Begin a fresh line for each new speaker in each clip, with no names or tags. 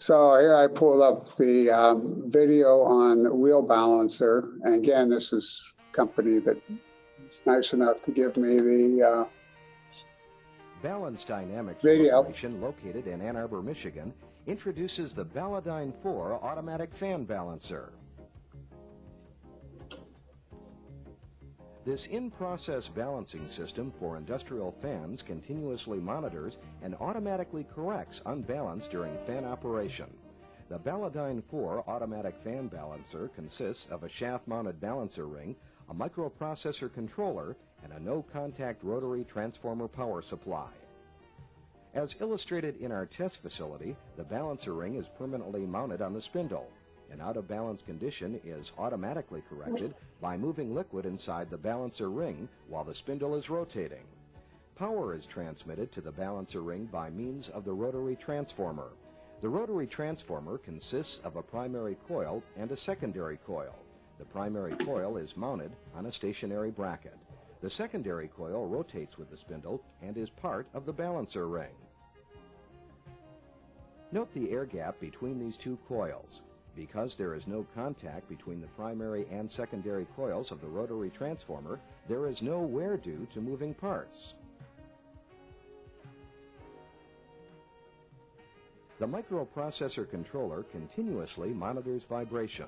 So here I pulled up the video on the wheel balancer. And again, this is a company that's nice enough to give me the
Balance Dynamics
video.
Corporation, located in Ann Arbor, Michigan, introduces the Balladyne 4 automatic fan balancer. This in-process balancing system for industrial fans continuously monitors and automatically corrects unbalance during fan operation. The Balladyne 4 automatic fan balancer consists of a shaft-mounted balancer ring, a microprocessor controller, and a no-contact rotary transformer power supply. As illustrated in our test facility, the balancer ring is permanently mounted on the spindle. An out-of-balance condition is automatically corrected by moving liquid inside the balancer ring while the spindle is rotating. Power is transmitted to the balancer ring by means of the rotary transformer. The rotary transformer consists of a primary coil and a secondary coil. The primary coil is mounted on a stationary bracket. The secondary coil rotates with the spindle and is part of the balancer ring. Note the air gap between these two coils. Because there is no contact between the primary and secondary coils of the rotary transformer, there is no wear due to moving parts. The microprocessor controller continuously monitors vibration.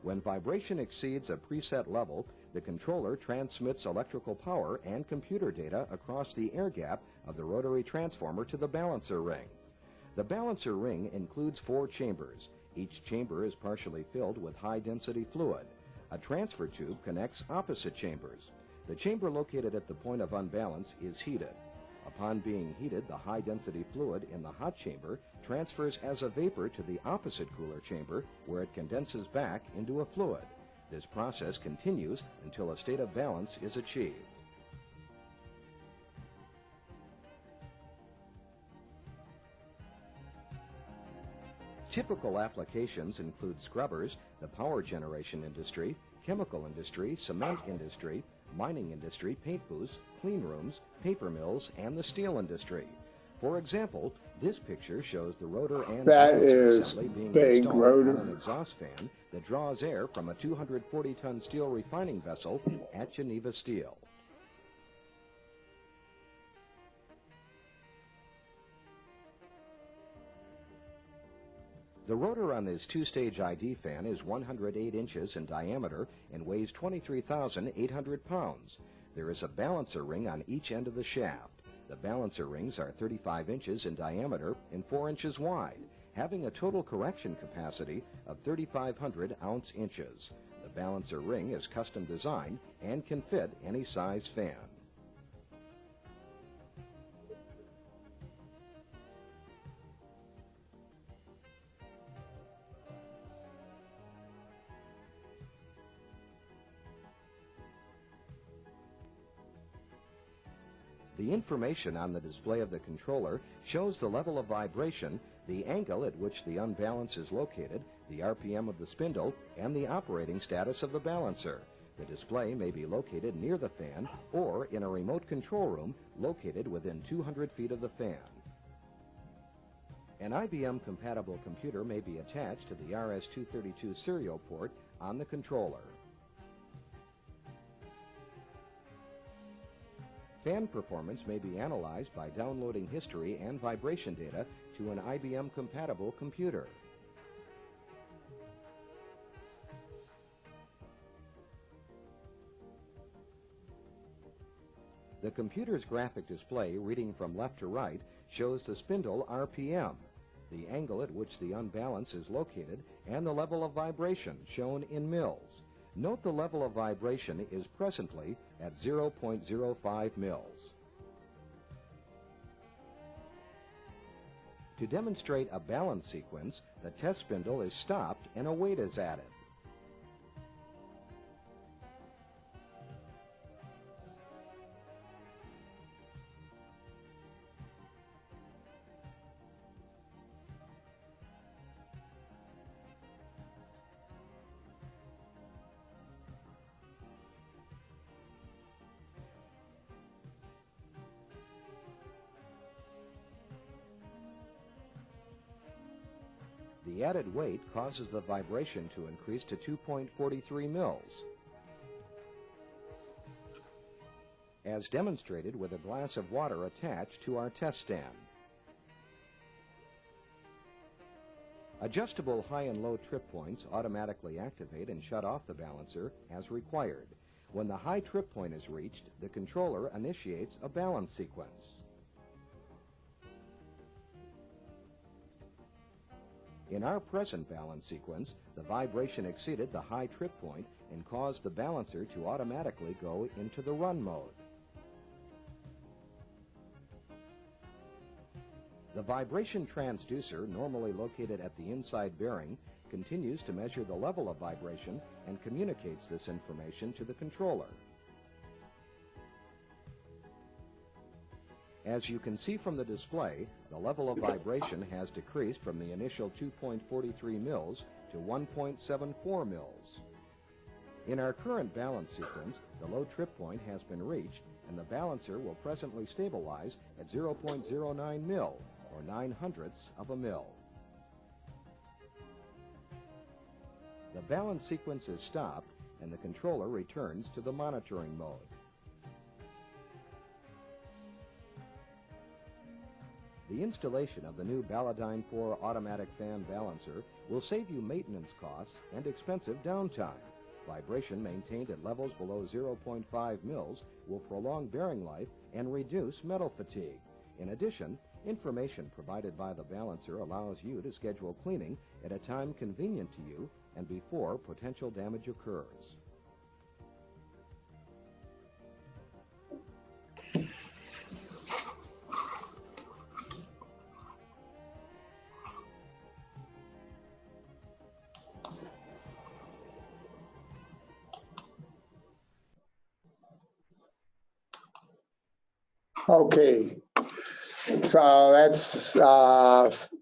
When vibration exceeds a preset level, the controller transmits electrical power and computer data across the air gap of the rotary transformer to the balancer ring. The balancer ring includes 4 chambers. Each chamber is partially filled with high-density fluid. A transfer tube connects opposite chambers. The chamber located at the point of unbalance is heated. Upon being heated, the high-density fluid in the hot chamber transfers as a vapor to the opposite cooler chamber, where it condenses back into a fluid. This process continues until a state of balance is achieved. Typical applications include scrubbers, the power generation industry, chemical industry, cement industry, mining industry, paint booths, clean rooms, paper mills, and the steel industry. For example, this picture shows the rotor and balancer assembly being installed on an exhaust fan that draws air from a 240-ton steel refining vessel at Geneva Steel. The rotor on this 2-stage ID fan is 108 inches in diameter and weighs 23,800 pounds. There is a balancer ring on each end of the shaft. The balancer rings are 35 inches in diameter and 4 inches wide, having a total correction capacity of 3,500 ounce inches. The balancer ring is custom designed and can fit any size fan. The information on the display of the controller shows the level of vibration, the angle at which the unbalance is located, the RPM of the spindle, and the operating status of the balancer. The display may be located near the fan or in a remote control room located within 200 feet of the fan. An IBM-compatible computer may be attached to the RS-232 serial port on the controller. Fan performance may be analyzed by downloading history and vibration data to an IBM-compatible computer. The computer's graphic display, reading from left to right, shows the spindle RPM, the angle at which the unbalance is located, and the level of vibration, shown in mils. Note the level of vibration is presently at 0.05 mils. To demonstrate a balance sequence, the test spindle is stopped and a weight is added. The added weight causes the vibration to increase to 2.43 mils. As demonstrated with a glass of water attached to our test stand. Adjustable high and low trip points automatically activate and shut off the balancer as required. When the high trip point is reached, the controller initiates a balance sequence. In our present balance sequence, the vibration exceeded the high trip point and caused the balancer to automatically go into the run mode. The vibration transducer, normally located at the inside bearing, continues to measure the level of vibration and communicates this information to the controller. As you can see from the display, the level of vibration has decreased from the initial 2.43 mils to 1.74 mils. In our current balance sequence, the low trip point has been reached and the balancer will presently stabilize at 0.09 mil, or 9/100ths of a mil. The balance sequence is stopped and the controller returns to the monitoring mode. The installation of the new Baladyne 4 automatic fan balancer will save you maintenance costs and expensive downtime. Vibration maintained at levels below 0.5 mils will prolong bearing life and reduce metal fatigue. In addition, information provided by the balancer allows you to schedule cleaning at a time convenient to you and before potential damage occurs.
Okay, so that's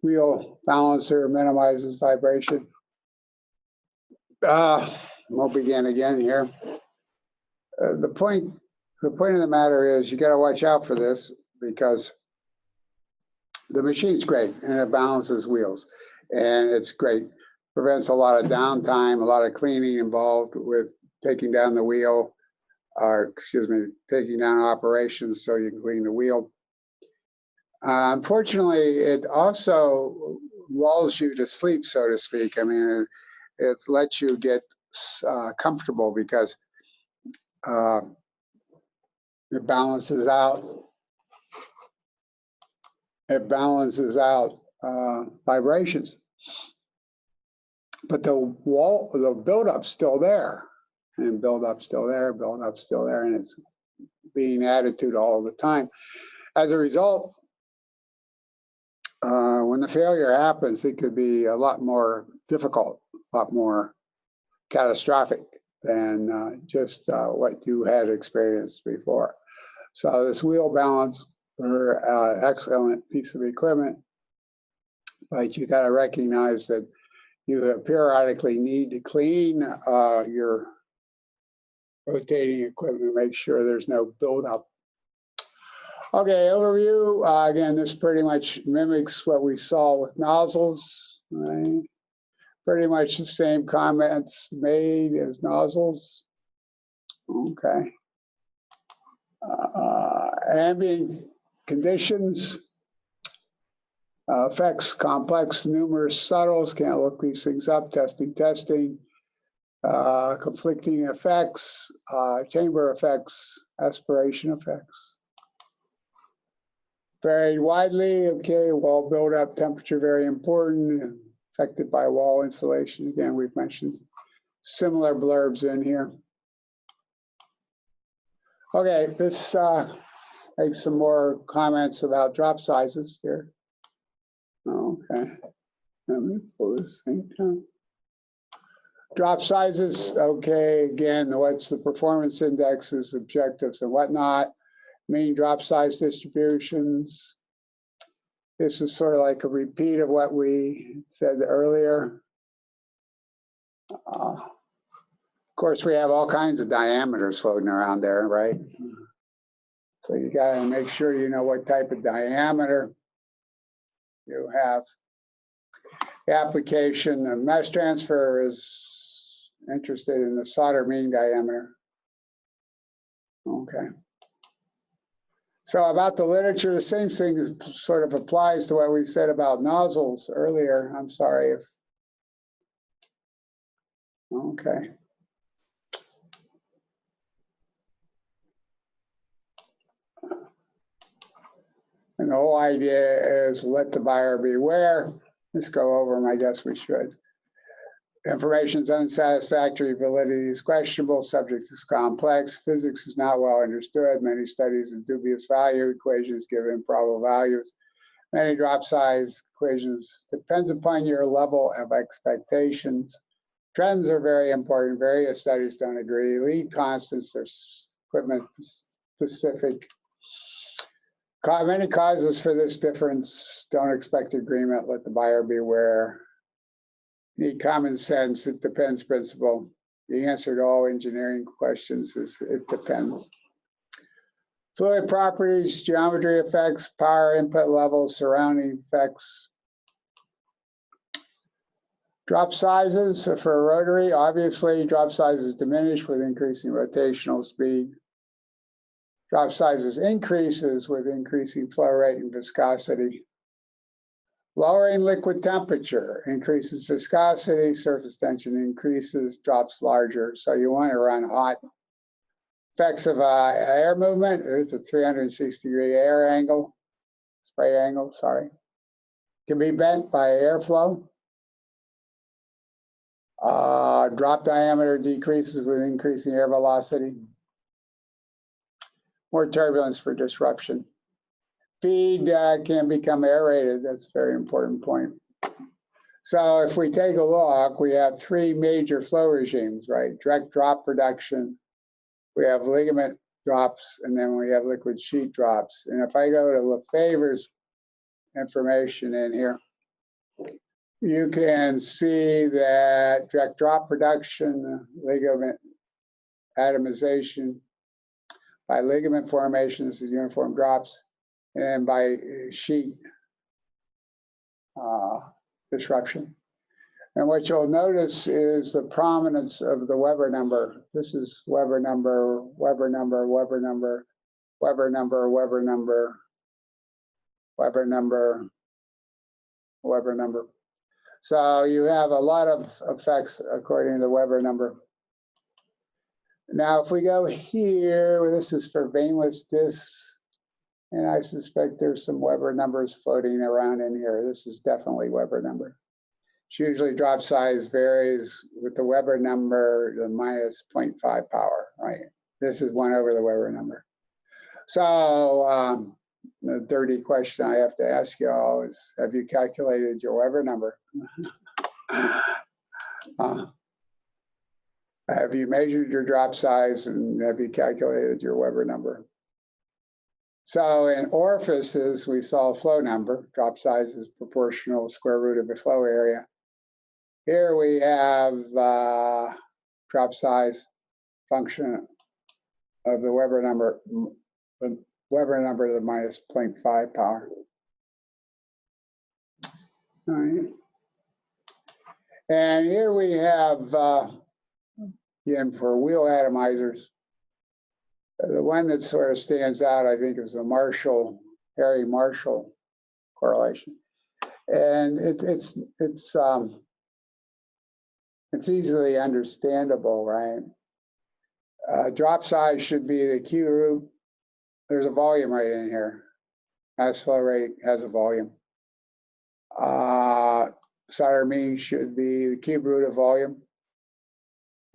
wheel balancer minimizes vibration. We'll begin again here. The point of the matter is you got to watch out for this because the machine's great and it balances wheels and it's great. Prevents a lot of downtime, a lot of cleaning involved with taking down the wheel, or taking down operations so you can clean the wheel. Unfortunately, it also lulls you to sleep, so to speak. I mean, it lets you get comfortable because it balances out. It balances out vibrations, but the buildup's still there, and buildup's still there, buildup's still there, and it's being added to all the time. As a result, when the failure happens, it could be a lot more difficult, a lot more catastrophic than just what you had experienced before. So this wheel balance are an excellent piece of equipment, but you got to recognize that you periodically need to clean your rotating equipment, make sure there's no buildup. Okay, overview. Again, this pretty much mimics what we saw with nozzles, right? Pretty much the same comments made as nozzles. Okay. Ambient conditions, effects, complex, numerous subtles, can't look these things up, testing, conflicting effects, chamber effects, aspiration effects. Varied widely, okay, wall buildup, temperature very important, affected by wall insulation. Again, we've mentioned similar blurbs in here. Okay, this makes some more comments about drop sizes here. Okay, let me pull this thing down. Drop sizes, okay, again, what's the performance indexes, objectives, and whatnot. Mean drop size distributions. This is sort of like a repeat of what we said earlier. Of course, we have all kinds of diameters floating around there, right? So you got to make sure you know what type of diameter you have. The application of mass transfer is interested in the solder mean diameter. Okay. So about the literature, the same thing sort of applies to what we said about nozzles earlier. I'm sorry if, okay. And the whole idea is let the buyer beware. Let's go over them, I guess we should. Information is unsatisfactory, validity is questionable, subject is complex, physics is not well understood, many studies of dubious value, equations give improbable values, many drop size equations, depends upon your level of expectations. Trends are very important, various studies don't agree, lead constants are equipment specific. Many causes for this difference, don't expect agreement, let the buyer beware. Need common sense, it depends principle. The answer to all engineering questions is it depends. Fluid properties, geometry effects, power input levels, surrounding effects. Drop sizes for a rotary, obviously drop sizes diminish with increasing rotational speed. Drop sizes increases with increasing flow rate and viscosity. Lowering liquid temperature increases viscosity, surface tension increases, drops larger. So you want to run hot. Effects of air movement, there's a 360-degree air angle, spray angle, sorry. Can be bent by airflow. Drop diameter decreases with increasing air velocity. More turbulence for disruption. Feed can become aerated. That's a very important point. So if we take a look, we have three major flow regimes, right? Direct drop reduction, we have ligament drops, and then we have liquid sheet drops. And if I go to Lefebvre's information in here, you can see that direct drop reduction, ligament atomization, by ligament formations, is uniform drops, and then by sheet disruption. And what you'll notice is the prominence of the Weber number. This is Weber number, Weber number, Weber number, Weber number, Weber number, Weber number, Weber number. So you have a lot of effects according to the Weber number. Now, if we go here, this is for veinless discs, and I suspect there's some Weber numbers floating around in here. This is definitely Weber number. It's usually drop size varies with the Weber number, the minus 0.5 power, right? This is 1 over the Weber number. So the dirty question I have to ask you all is, have you calculated your Weber number? Have you measured your drop size and have you calculated your Weber number? So in orifices, we saw flow number. Drop size is proportional square root of the flow area. Here we have drop size function of the Weber number to the minus 0.5 power. All right. And here we have, again, for wheel atomizers, the one that sort of stands out, I think, is the Harry Marshall correlation. And it's easily understandable, right? Drop size should be the Q root. There's a volume right in here. Mass flow rate has a volume. Solder mean should be the cube root of volume.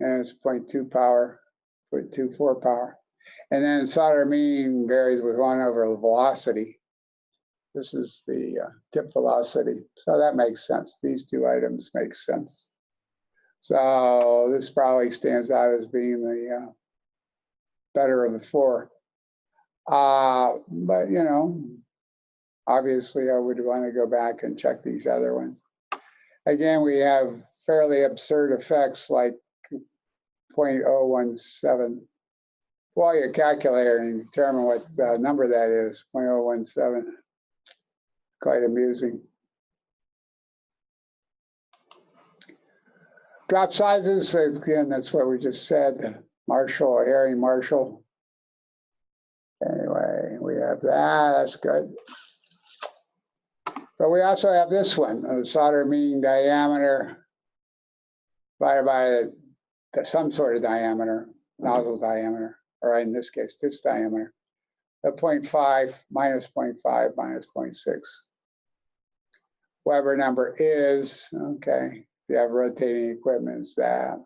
And it's 0.2 power, 0.24 power. And then solder mean varies with 1 over the velocity. This is the tip velocity. So that makes sense. These two items make sense. So this probably stands out as being the better of the 4. But, you know, obviously I would want to go back and check these other ones. Again, we have fairly absurd effects like 0.017. Pull your calculator and determine what number that is, 0.017. Quite amusing. Drop sizes, again, that's what we just said. Marshall, Herring Marshall. Anyway, we have that, that's good. But we also have this one, the solder mean diameter divided by some sort of diameter, nozzle diameter, or in this case, this diameter. The 0.5 minus 0.5 minus 0.6. Weber number is, okay, if you have rotating equipment, it's that.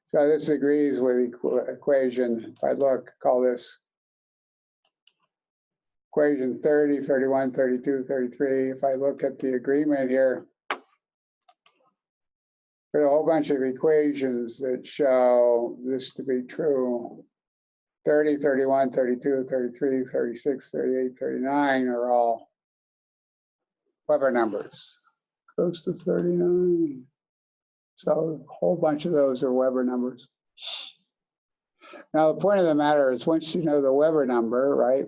So this agrees with the equation. If I look, call this equation 30, 31, 32, 33. If I look at the agreement here, there's a whole bunch of equations that show this to be true. 30, 31, 32, 33, 36, 38, 39 are all Weber numbers. Close to 39. So a whole bunch of those are Weber numbers. Now, the point of the matter is once you know the Weber number, right,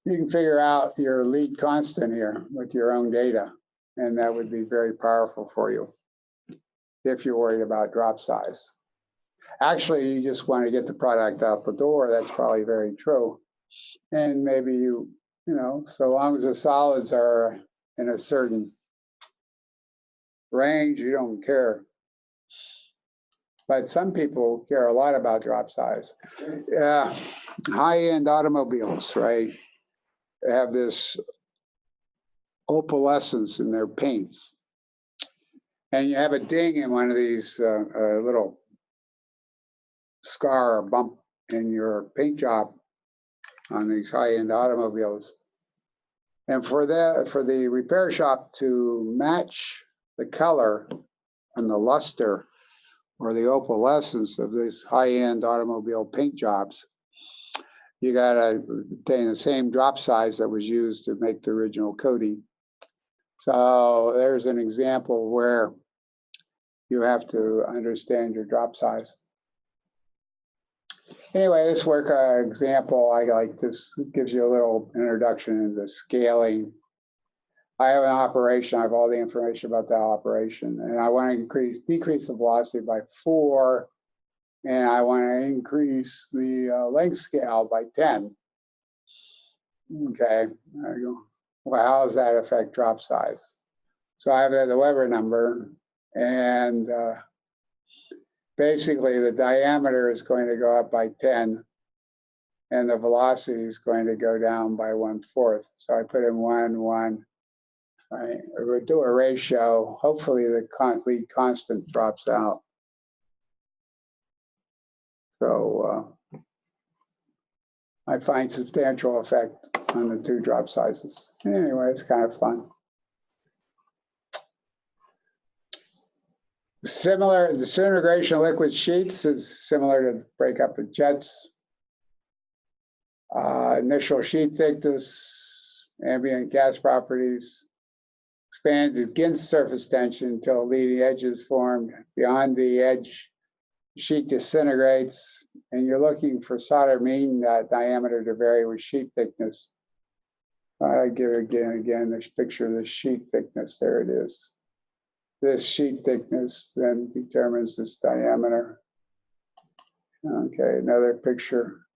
you can figure out your lead constant here with your own data. And that would be very powerful for you if you're worried about drop size. Actually, you just want to get the product out the door. That's probably very true. And maybe you know, so long as the solids are in a certain range, you don't care. But some people care a lot about drop size. Yeah, high-end automobiles, right? They have this opalescence in their paints. And you have a ding in one of these little scar or bump in your paint job on these high-end automobiles. And for the repair shop to match the color and the luster or the opalescence of these high-end automobile paint jobs, you gotta obtain the same drop size that was used to make the original coating. So there's an example where you have to understand your drop size. Anyway, this work example, I like this, gives you a little introduction into scaling. I have an operation, I have all the information about that operation, and I want to decrease the velocity by 4, and I want to increase the length scale by 10. Okay, there you go. Well, how does that affect drop size? So I have the Weber number, and basically the diameter is going to go up by 10, and the velocity is going to go down by 1/4. So I put in 1, 1, right? We'll do a ratio. Hopefully the lead constant drops out. So I find substantial effect on the two drop sizes. Anyway, it's kind of fun. Similar, the disintegration of liquid sheets is similar to breakup of jets. Initial sheet thickness, ambient gas properties, expand against surface tension until leading edge is formed. Beyond the edge, the sheet disintegrates, and you're looking for solder mean diameter to vary with sheet thickness. I give again this picture of the sheet thickness. There it is. This sheet thickness then determines this diameter. Okay, another picture.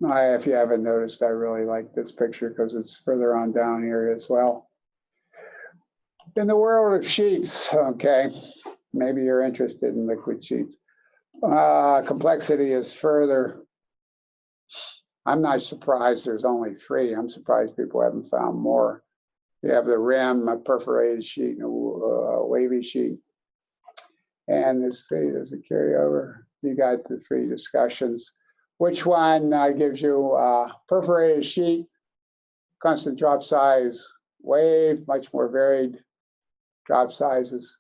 If you haven't noticed, I really like this picture because it's further on down here as well. In the world of sheets, okay, maybe you're interested in liquid sheets. Complexity is further. I'm not surprised there's only 3. I'm surprised people haven't found more. You have the rim, a perforated sheet, and a wavy sheet. And this is a carryover. You got the 3 discussions. Which one gives you perforated sheet, constant drop size, wave, much more varied drop sizes.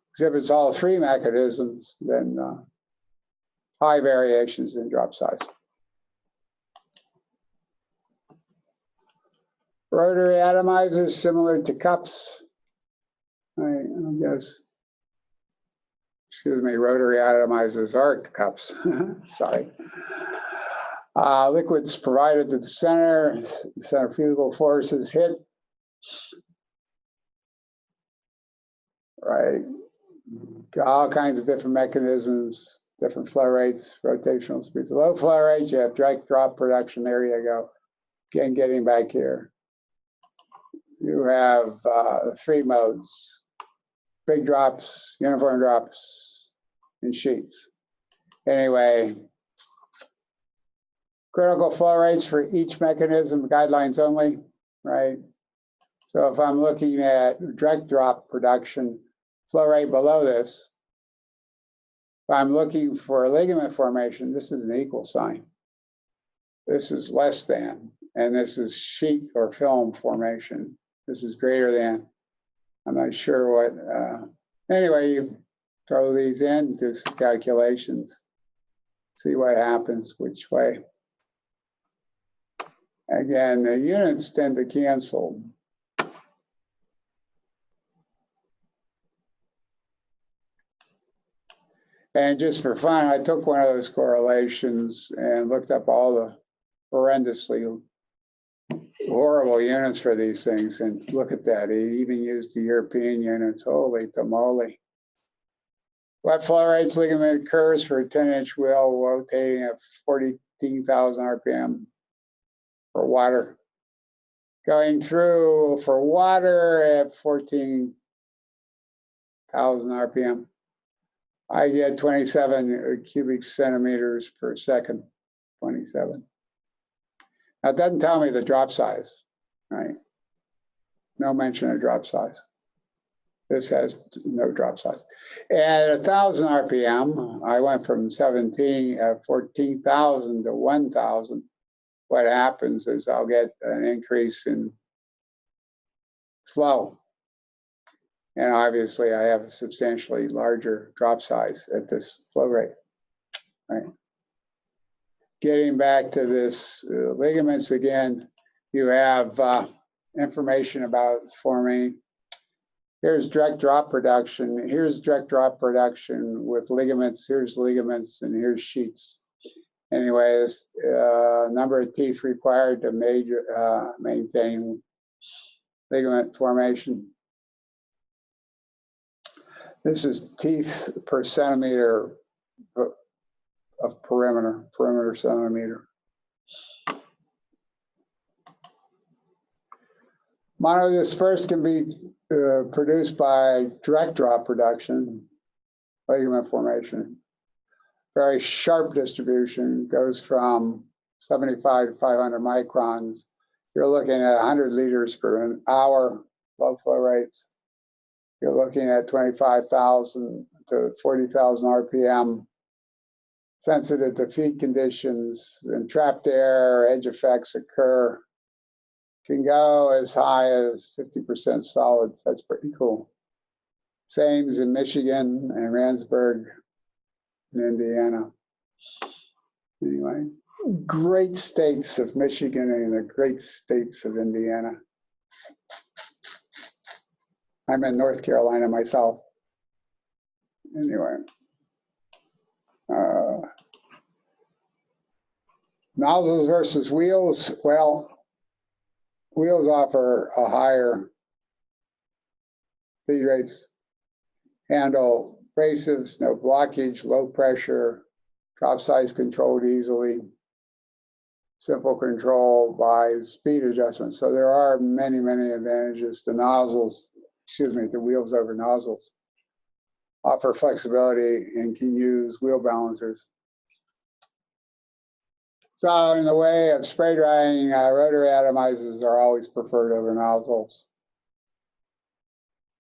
Exhibits all 3 mechanisms, then high variations in drop size. Rotary atomizers, similar to cups. I guess, excuse me, rotary atomizers are cups. Sorry. Liquids provided to the center, centrifugal forces hit right? All kinds of different mechanisms, different flow rates, rotational speeds. Low flow rates, you have direct drop production. There you go. Again, getting back here. You have 3 modes: big drops, uniform drops, and sheets. Anyway, critical flow rates for each mechanism, guidelines only, right? So if I'm looking at direct drop production, flow rate below this, if I'm looking for a ligament formation, this is an equal sign. This is less than, and this is sheet or film formation. This is greater than. I'm not sure what, anyway, you throw these in, do some calculations, see what happens, which way. Again, the units tend to cancel. And just for fun, I took one of those correlations and looked up all the horrendously horrible units for these things. And look at that. He even used the European units. Holy tamale. What flow rates ligament occurs for a 10-inch wheel rotating at 14,000 RPM for water. Going through for water at 14,000 RPM. I get 27 cubic centimeters per second, 27. Now, it doesn't tell me the drop size, right? No mention of drop size. This has no drop size. At 1,000 RPM, I went from 14,000 to 1,000. What happens is I'll get an increase in flow. And obviously, I have a substantially larger drop size at this flow rate, right? Getting back to this ligaments again, you have information about forming. Here's direct drop production. Here's direct drop production with ligaments. Here's ligaments, and here's sheets. Anyways, number of teeth required to maintain ligament formation. This is teeth per centimeter of perimeter centimeter. Monodispersed can be produced by direct drop production, ligament formation. Very sharp distribution, goes from 75 to 500 microns. You're looking at 100 liters per hour, low flow rates. You're looking at 25,000 to 40,000 RPM, sensitive to feed conditions, and trapped air, edge effects occur. Can go as high as 50% solids. That's pretty cool. Same's in Michigan and Randsburg in Indiana. Anyway, great states of Michigan and the great states of Indiana. I'm in North Carolina myself. Anyway. Nozzles versus wheels. Well, wheels offer a higher feed rates, handle abrasives, no blockage, low pressure, drop size controlled easily, simple control by speed adjustment. So there are many, many advantages to nozzles, the wheels over nozzles. Offer flexibility and can use wheel balancers. So in the way of spray drying, rotary atomizers are always preferred over nozzles.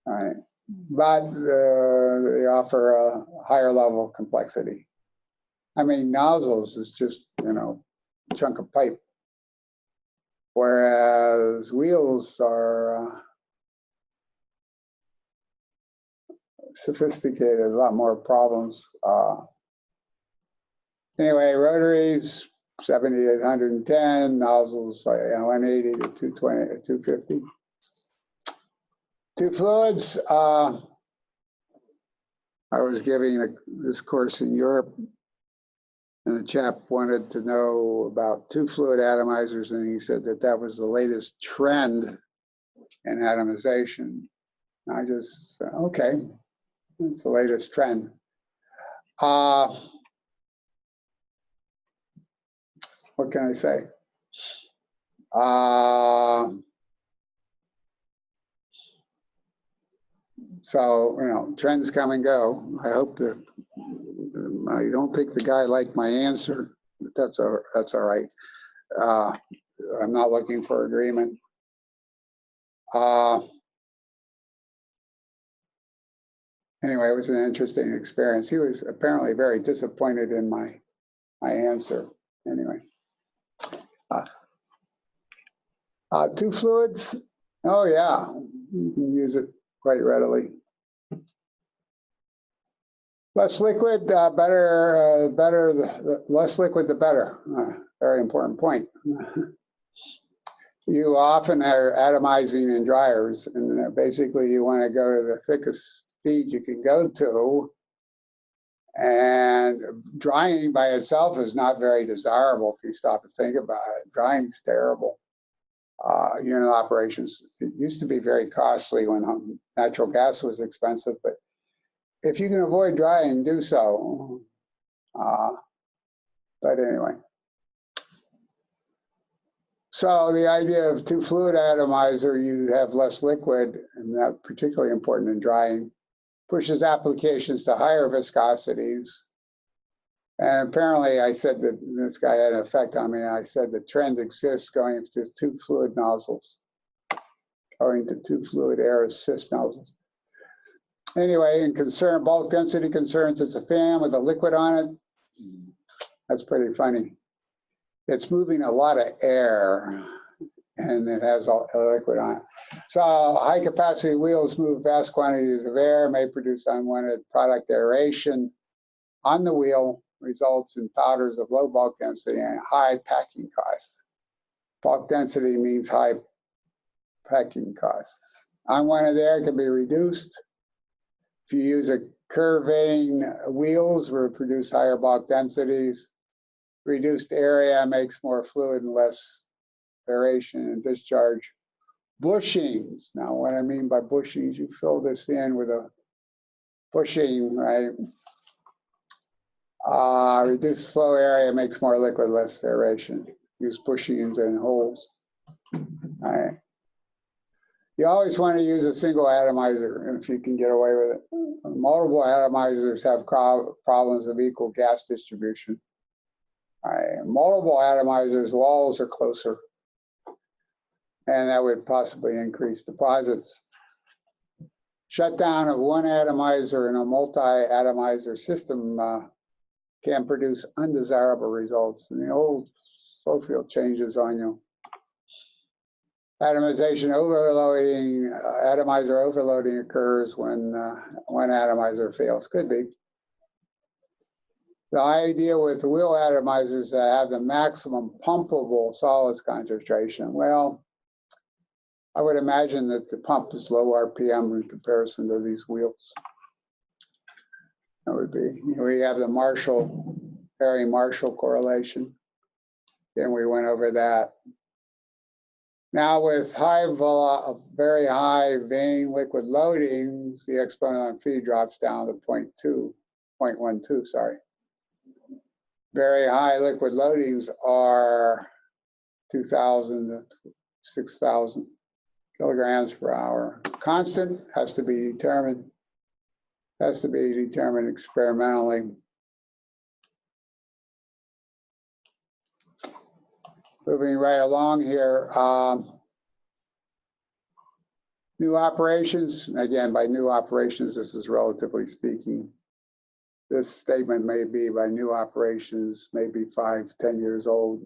All right. But they offer a higher level of complexity. I mean, nozzles is just, a chunk of pipe. Whereas wheels are sophisticated, a lot more problems. Anyway, rotaries, 70 to 110, nozzles 180 to 220 to 250. Two fluids. I was giving this course in Europe, and the chap wanted to know about two fluid atomizers, and he said that was the latest trend in atomization. I just said, okay, it's the latest trend. What can I say? So, you know, trends come and go. I hope that I don't think the guy liked my answer, but that's all right. I'm not looking for agreement. Anyway, it was an interesting experience. He was apparently very disappointed in my answer. Anyway, two fluids. Oh yeah, you can use it quite readily. Less liquid, better. The less liquid, the better. Very important point. You often are atomizing in dryers, and basically you want to go to the thickest feed you can go to. And drying by itself is not very desirable if you stop and think about it. Drying is terrible. Unit operations, it used to be very costly when natural gas was expensive, but if you can avoid drying, do so. But anyway. So the idea of two fluid atomizer, you have less liquid, and that's particularly important in drying, pushes applications to higher viscosities. And apparently I said that this guy had an effect on me. I said the trend exists going to two fluid nozzles, going to two fluid air assist nozzles. Anyway, in bulk density concerns, it's a fan with a liquid on it. That's pretty funny. It's moving a lot of air, and it has a liquid on it. So high capacity wheels move vast quantities of air, may produce unwanted product aeration on the wheel, results in powders of low bulk density and high packing costs. Bulk density means high packing costs. Unwanted air can be reduced. If you use a curving wheels, will produce higher bulk densities. Reduced area makes more fluid and less aeration and discharge. Bushings. Now, what I mean by bushings, you fill this in with a bushing, right? Reduced flow area makes more liquid, less aeration. Use bushings and holes. All right. You always want to use a single atomizer if you can get away with it. Multiple atomizers have problems of equal gas distribution. All right. Multiple atomizers, walls are closer, and that would possibly increase deposits. Shutdown of one atomizer in a multi-atomizer system can produce undesirable results. And the old flow field changes on you. Atomization overloading, atomizer overloading occurs when one atomizer fails. Could be. The idea with wheel atomizers is to have the maximum pumpable solids concentration. Well, I would imagine that the pump is low RPM in comparison to these wheels. That would be, we have the Perry-Marshall correlation. Then we went over that. Now with very high vein liquid loadings, the exponent on feed drops down to 0.12, sorry. Very high liquid loadings are 2,000 to 6,000 kilograms per hour. Constant has to be determined experimentally. Moving right along here, new operations. Again, by new operations, this is relatively speaking. This statement may be by new operations, maybe 5, 10 years old.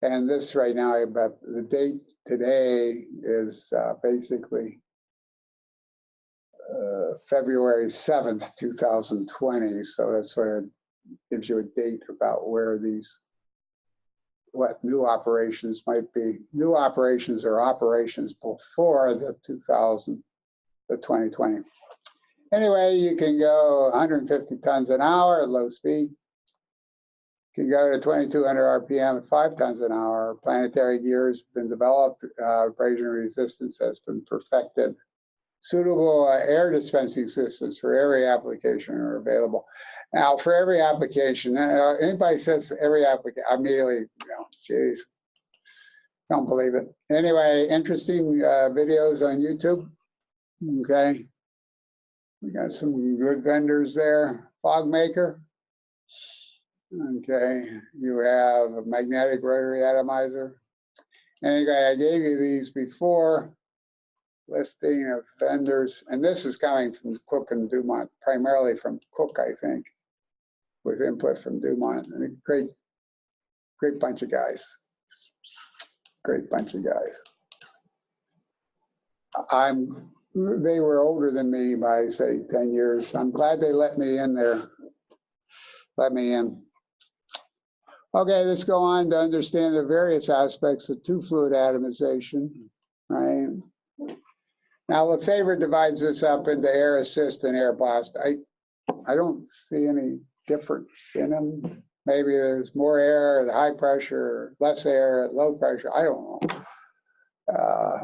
And this right now, the date today is basically February 7th, 2020. So that sort of gives you a date about where what new operations might be. New operations are operations before the 2020. Anyway, you can go 150 tons an hour at low speed. can go to 2,200 RPM at 5 tons an hour. Planetary gear has been developed. Abrasion resistance has been perfected. Suitable air dispensing systems for every application are available. Now, for every application, anybody says every application, immediately, geez, don't believe it. Anyway, interesting videos on YouTube. Okay, we got some good vendors there. Fog maker. Okay, you have a magnetic rotary atomizer. Anyway, I gave you these before. Listing of vendors, and this is coming from Cook and Dumont, primarily from Cook, I think, with input from Dumont. And a great bunch of guys. Great bunch of guys. They were older than me by, say, 10 years. I'm glad they let me in there. Let me in. Okay, let's go on to understand the various aspects of two-fluid atomization, right? Now, Lefebvre divides this up into air assist and air blast. I don't see any difference in them. Maybe there's more air at high pressure, less air at low pressure. I don't know.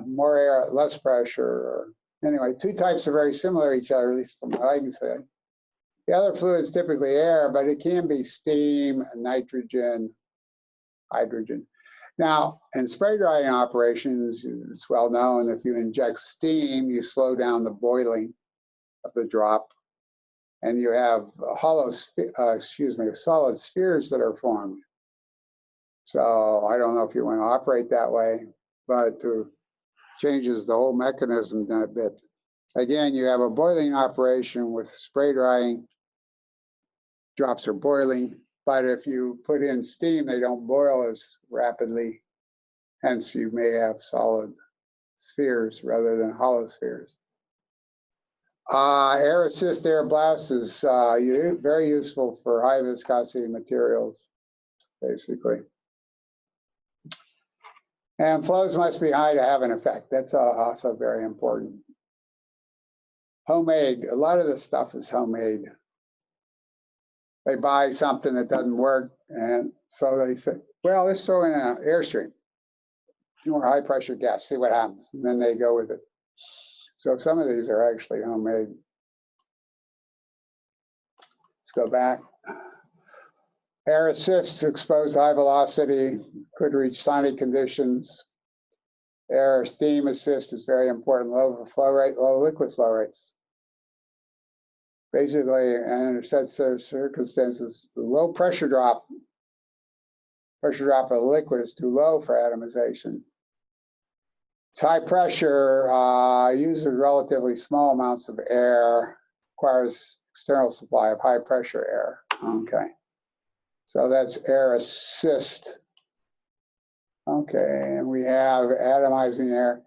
More air at less pressure. Anyway, two types are very similar to each other, at least from what I can say. The other fluid's typically air, but it can be steam, nitrogen, hydrogen. Now, in spray drying operations, it's well known if you inject steam, you slow down the boiling of the drop, and you have solid spheres that are formed. So I don't know if you want to operate that way, but it changes the whole mechanism a bit. Again, you have a boiling operation with spray drying. Drops are boiling, but if you put in steam, they don't boil as rapidly. Hence, you may have solid spheres rather than hollow spheres. Air assist air blast is very useful for high viscosity materials, basically. And flows must be high to have an effect. That's also very important. Homemade, a lot of this stuff is homemade. They buy something that doesn't work, and so they say, well, let's throw in an airstream, more high pressure gas, see what happens. And then they go with it. So some of these are actually homemade. Let's go back. Air assists exposed to high velocity, could reach sonic conditions. Air steam assist is very important, low flow rate, low liquid flow rates. Basically, and under such circumstances, the low pressure drop of the liquid is too low for atomization. It's high pressure, uses relatively small amounts of air, requires external supply of high pressure air. Okay, so that's air assist. Okay, and we have atomizing air.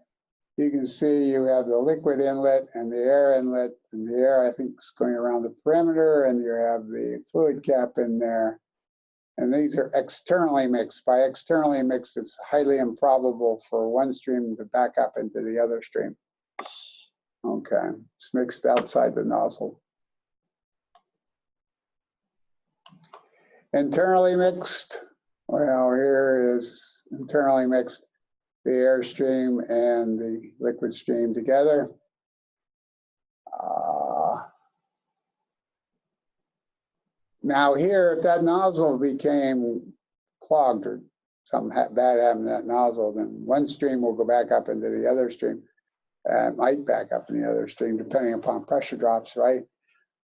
You can see you have the liquid inlet and the air inlet, and the air, I think, is going around the perimeter, and you have the fluid cap in there. And these are externally mixed. By externally mixed, it's highly improbable for one stream to back up into the other stream. Okay, it's mixed outside the nozzle. Internally mixed, well, here is internally mixed. The air stream and the liquid stream together. Now here, if that nozzle became clogged or something bad happened to that nozzle, then one stream will go back up into the other stream. Might back up in the other stream, depending upon pressure drops, right?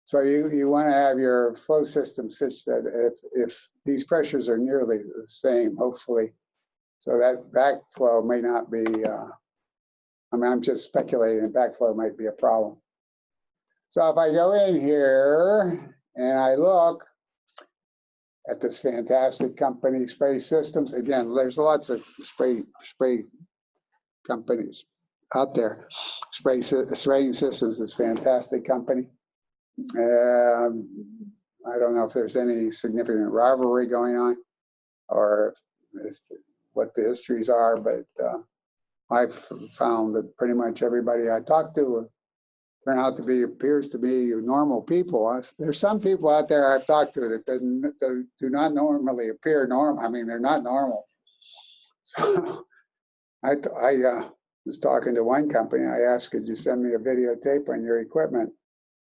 So you want to have your flow system such that if these pressures are nearly the same, hopefully, so that backflow may not be, I mean, I'm just speculating, backflow might be a problem. So if I go in here and I look at this fantastic company, Spray Systems, again, there's lots of spray companies out there. Spraying Systems is a fantastic company. I don't know if there's any significant rivalry going on or what the histories are, but I've found that pretty much everybody I talk to turn out to be, appears to be normal people. There's some people out there I've talked to that do not normally appear normal. I mean, they're not normal. So I was talking to one company. I asked, could you send me a videotape on your equipment?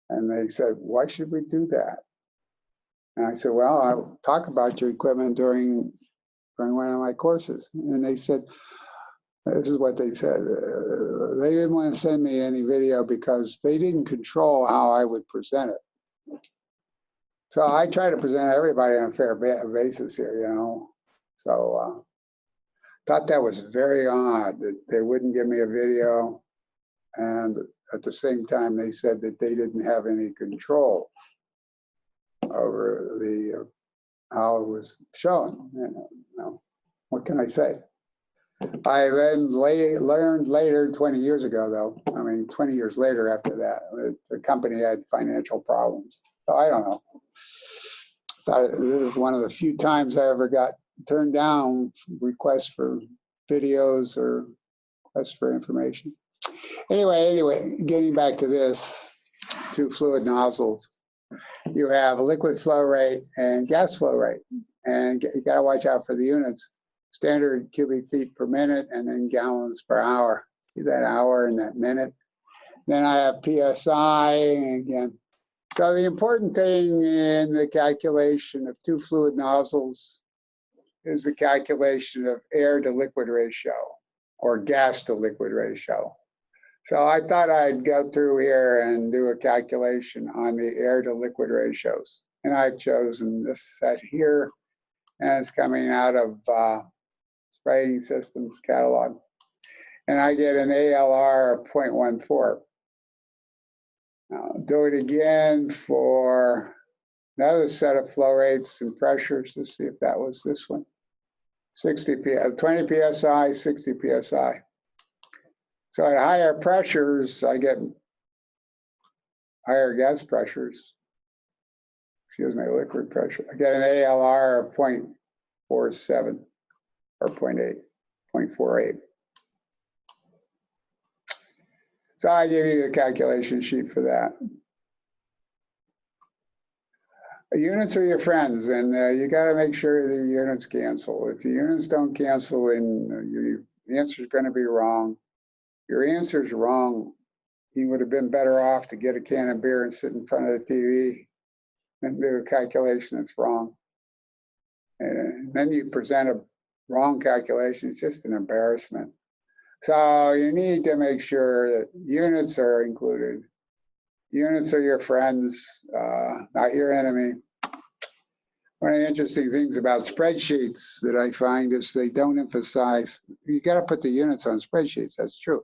And they said, why should we do that? And I said, well, I'll talk about your equipment during one of my courses. And they said, this is what they said. They didn't want to send me any video because they didn't control how I would present it. So I try to present everybody on a fair basis here, you know. So thought that was very odd that they wouldn't give me a video. And at the same time, they said that they didn't have any control over the how it was shown. You know, what can I say? I then learned later, 20 years ago, though, I mean, 20 years later after that, the company had financial problems. So I don't know. Thought it was one of the few times I ever got turned down requests for videos or requests for information. Anyway, getting back to this, two fluid nozzles. You have liquid flow rate and gas flow rate. And you got to watch out for the units. Standard cubic feet per minute and then gallons per hour. See that hour and that minute? Then I have PSI again. So the important thing in the calculation of two fluid nozzles is the calculation of air to liquid ratio or gas to liquid ratio. So I thought I'd go through here and do a calculation on the air to liquid ratios. And I've chosen this set here, and it's coming out of Spraying Systems catalog. And I get an ALR of 0.14. Now do it again for another set of flow rates and pressures. Let's see if that was this one. 20 PSI, 60 PSI. So at higher pressures, I get higher gas pressures. Excuse me, liquid pressure. I get an ALR of 0.47 or 0.48. So I give you the calculation sheet for that. Units are your friends, and you got to make sure the units cancel. If the units don't cancel, then your answer is going to be wrong. Your answer is wrong. You would have been better off to get a can of beer and sit in front of the TV and do a calculation that's wrong. And then you present a wrong calculation. It's just an embarrassment. So you need to make sure that units are included. Units are your friends, not your enemy. One of the interesting things about spreadsheets that I find is they don't emphasize, you got to put the units on spreadsheets, that's true,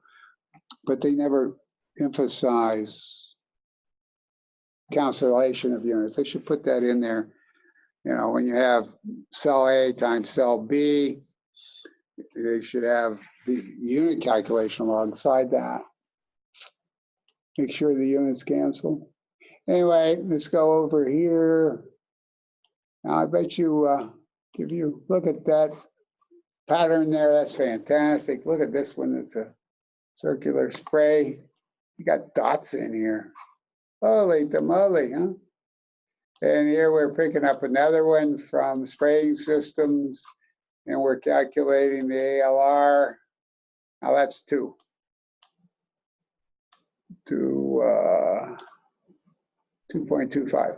but they never emphasize cancellation of units. They should put that in there. You know, when you have cell A times cell B, they should have the unit calculation alongside that. Make sure the units cancel. Anyway, let's go over here. Now I bet you, look at that pattern there. That's fantastic. Look at this one. It's a circular spray. You got dots in here. Holy tamale, huh? And here we're picking up another one from Spraying Systems, and we're calculating the ALR. Now that's 2.25.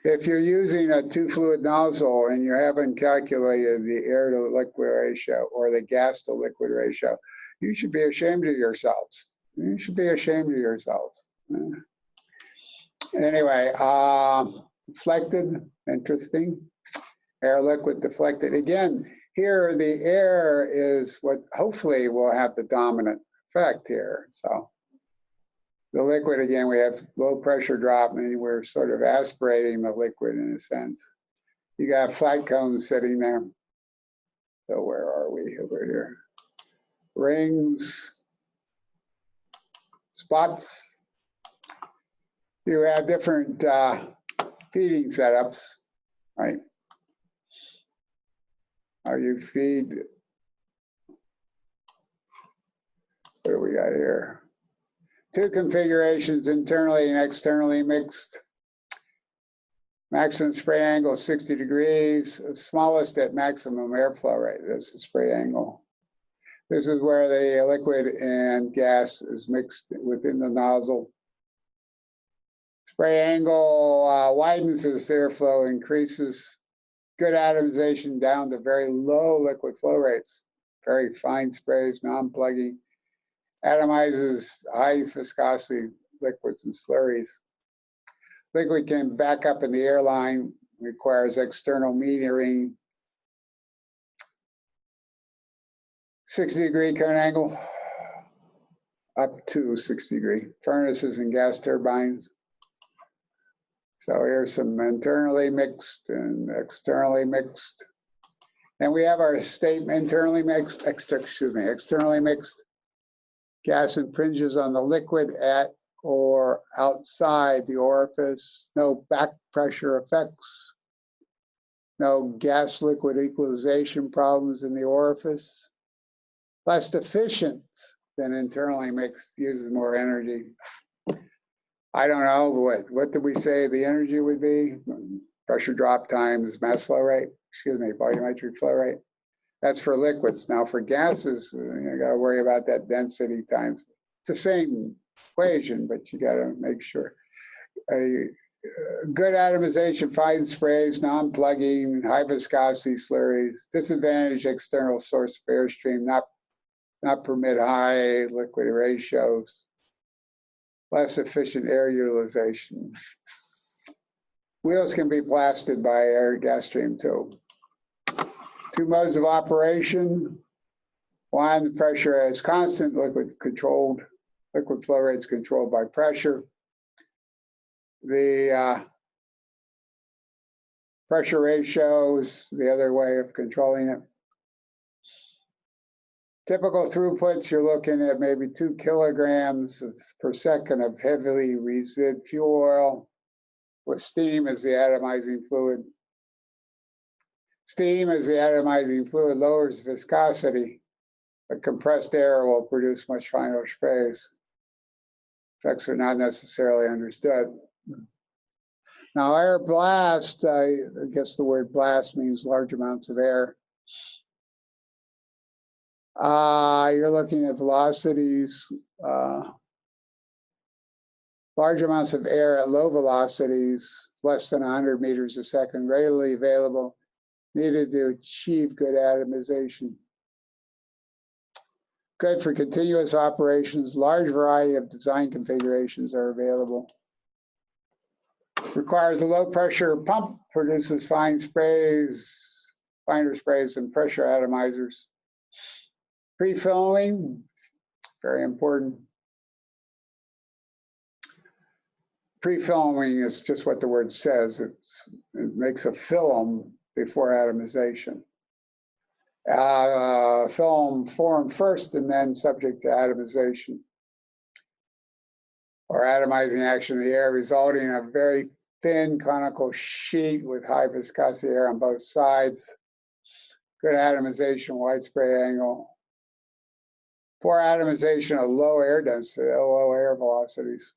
If you're using a two fluid nozzle and you haven't calculated the air to liquid ratio or the gas to liquid ratio, you should be ashamed of yourselves. You should be ashamed of yourselves. Anyway, deflected, interesting. Air liquid deflected. Again, here the air is what hopefully will have the dominant effect here. So the liquid, again, we have low pressure drop, and we're sort of aspirating the liquid in a sense. You got flat cones sitting there. So where are we over here? Rings, spots. You have different feeding setups, right? How you feed, what do we got here? Two configurations, internally and externally mixed. Maximum spray angle 60 degrees, smallest at maximum airflow rate. This is the spray angle. This is where the liquid and gas is mixed within the nozzle. Spray angle widens as airflow increases. Good atomization down to very low liquid flow rates. Very fine sprays, non-plugging. Atomizes high viscosity liquids and slurries. Liquid can back up in the airline, requires external metering. 60-degree cone angle, up to 60-degree. Furnaces and gas turbines. So here's some internally mixed and externally mixed. And we have our statement externally mixed. Gas impinges on the liquid at or outside the orifice. No back pressure effects. No gas liquid equalization problems in the orifice. Less efficient than internally mixed, uses more energy. I don't know, what did we say the energy would be? Pressure drop times mass flow rate, volumetric flow rate. That's for liquids. Now for gases, you got to worry about that density times. It's the same equation, but you got to make sure. A good atomization, fine sprays, non-plugging, high viscosity slurries. Disadvantage external source of airstream, not permit high liquid ratios. Less efficient air utilization. Wheels can be blasted by air gas stream too. Two modes of operation. One, the pressure is constant, liquid flow rates controlled by pressure. The pressure ratio is the other way of controlling it. Typical throughputs, you're looking at maybe 2 kilograms per second of heavily resid fuel oil with steam as the atomizing fluid. Steam as the atomizing fluid lowers viscosity, but compressed air will produce much finer sprays. Effects are not necessarily understood. Now, air blast, I guess the word blast means large amounts of air. You're looking at velocities, large amounts of air at low velocities, less than 100 meters a second, readily available, needed to achieve good atomization. Good for continuous operations, large variety of design configurations are available. Requires a low pressure pump, produces finer sprays and pressure atomizers. Pre-filming, very important. Pre-filming is just what the word says. It makes a film before atomization. Film formed first and then subject to atomization or atomizing action of the air, resulting in a very thin conical sheet with high viscosity air on both sides. Good atomization, wide spray angle. For atomization of low air density, low air velocities.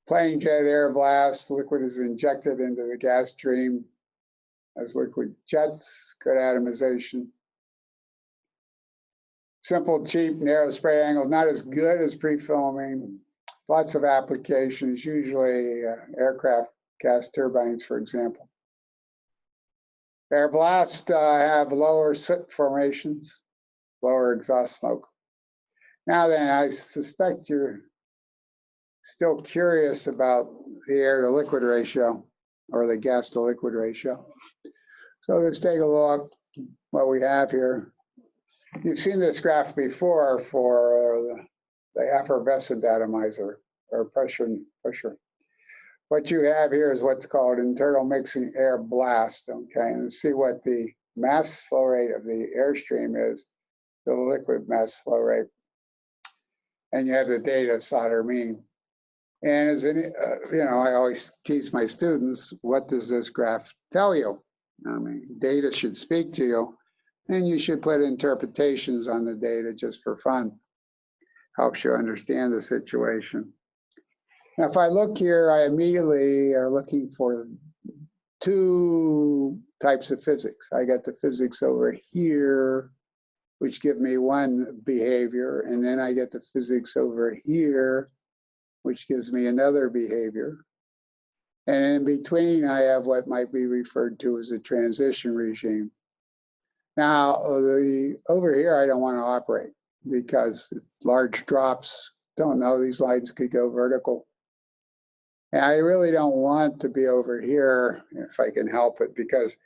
Plain jet air blast, liquid is injected into the gas stream as liquid jets, good atomization. Simple, cheap, narrow spray angle, not as good as pre-filming. Lots of applications, usually aircraft gas turbines, for example. Air blast have lower soot formations, lower exhaust smoke. Now then, I suspect you're still curious about the air to liquid ratio or the gas to liquid ratio. So let's take a look at what we have here. You've seen this graph before for the effervescent atomizer or pressure. What you have here is what's called internal mixing air blast, okay? And see what the mass flow rate of the airstream is, the liquid mass flow rate. And you have the data of solder mean. And as I always teach my students, what does this graph tell you? I mean, data should speak to you, and you should put interpretations on the data just for fun. helps you understand the situation. Now, if I look here, I immediately are looking for two types of physics. I got the physics over here, which give me one behavior, and then I get the physics over here, which gives me another behavior. And in between, I have what might be referred to as a transition regime. Now, over here, I don't want to operate because it's large drops. Don't know, these lines could go vertical. And I really don't want to be over here if I can help it, because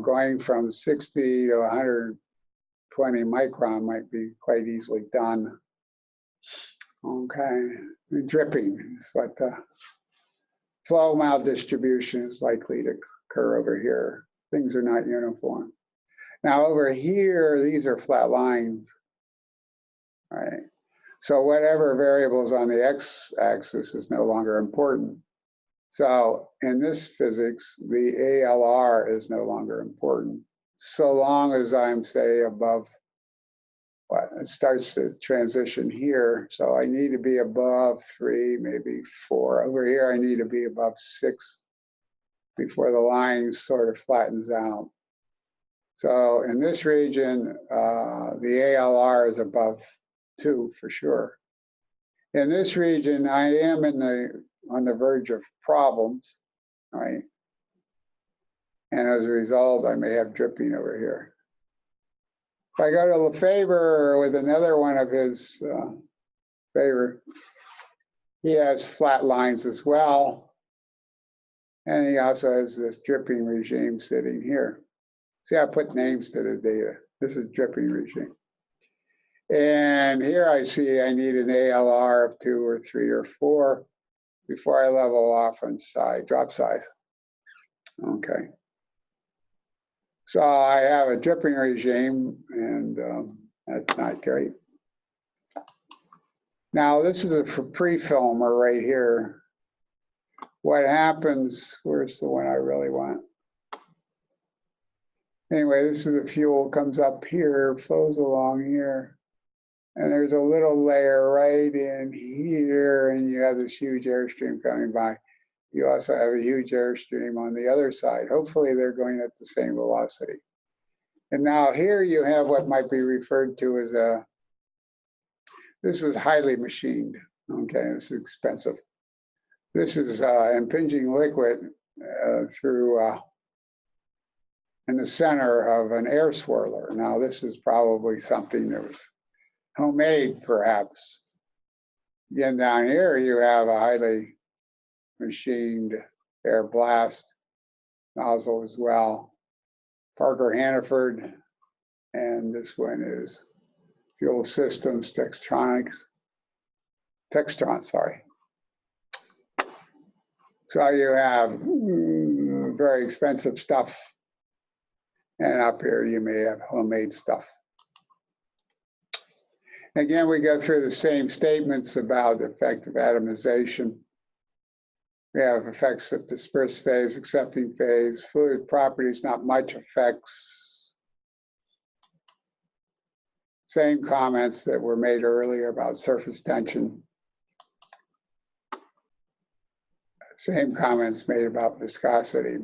going from 60 to 120 micron might be quite easily done. Okay, and dripping is what the flow maldistribution is likely to occur over here. Things are not uniform. Now over here, these are flat lines, right? So whatever variables on the x-axis is no longer important. So in this physics, the ALR is no longer important, so long as I'm, say, above what? It starts to transition here. So I need to be above 3, maybe 4. Over here, I need to be above 6 before the line sort of flattens out. So in this region, the ALR is above 2 for sure. In this region, I am on the verge of problems, right? And as a result, I may have dripping over here. If I go to Lefebvre with another one of his favor, he has flat lines as well. And he also has this dripping regime sitting here. See, I put names to the data. This is dripping regime. And here I see I need an ALR of 2 or 3 or 4 before I level off on size, drop size. Okay. So I have a dripping regime, and that's not great. Now this is a pre-filmer right here. What happens, where's the one I really want? Anyway, this is the fuel, comes up here, flows along here. And there's a little layer right in here, and you have this huge airstream coming by. You also have a huge airstream on the other side. Hopefully they're going at the same velocity. And now here you have what might be referred to as this is highly machined. Okay, this is expensive. This is impinging liquid through in the center of an air swirler. Now this is probably something that was homemade, perhaps. Again, down here you have a highly machined air blast nozzle as well. Parker Hannaford, and this one is Fuel Systems Textron, sorry. So you have very expensive stuff, and up here you may have homemade stuff. Again, we go through the same statements about effective atomization. We have effects of dispersed phase, accepting phase, fluid properties, not much effects. Same comments that were made earlier about surface tension. Same comments made about viscosity.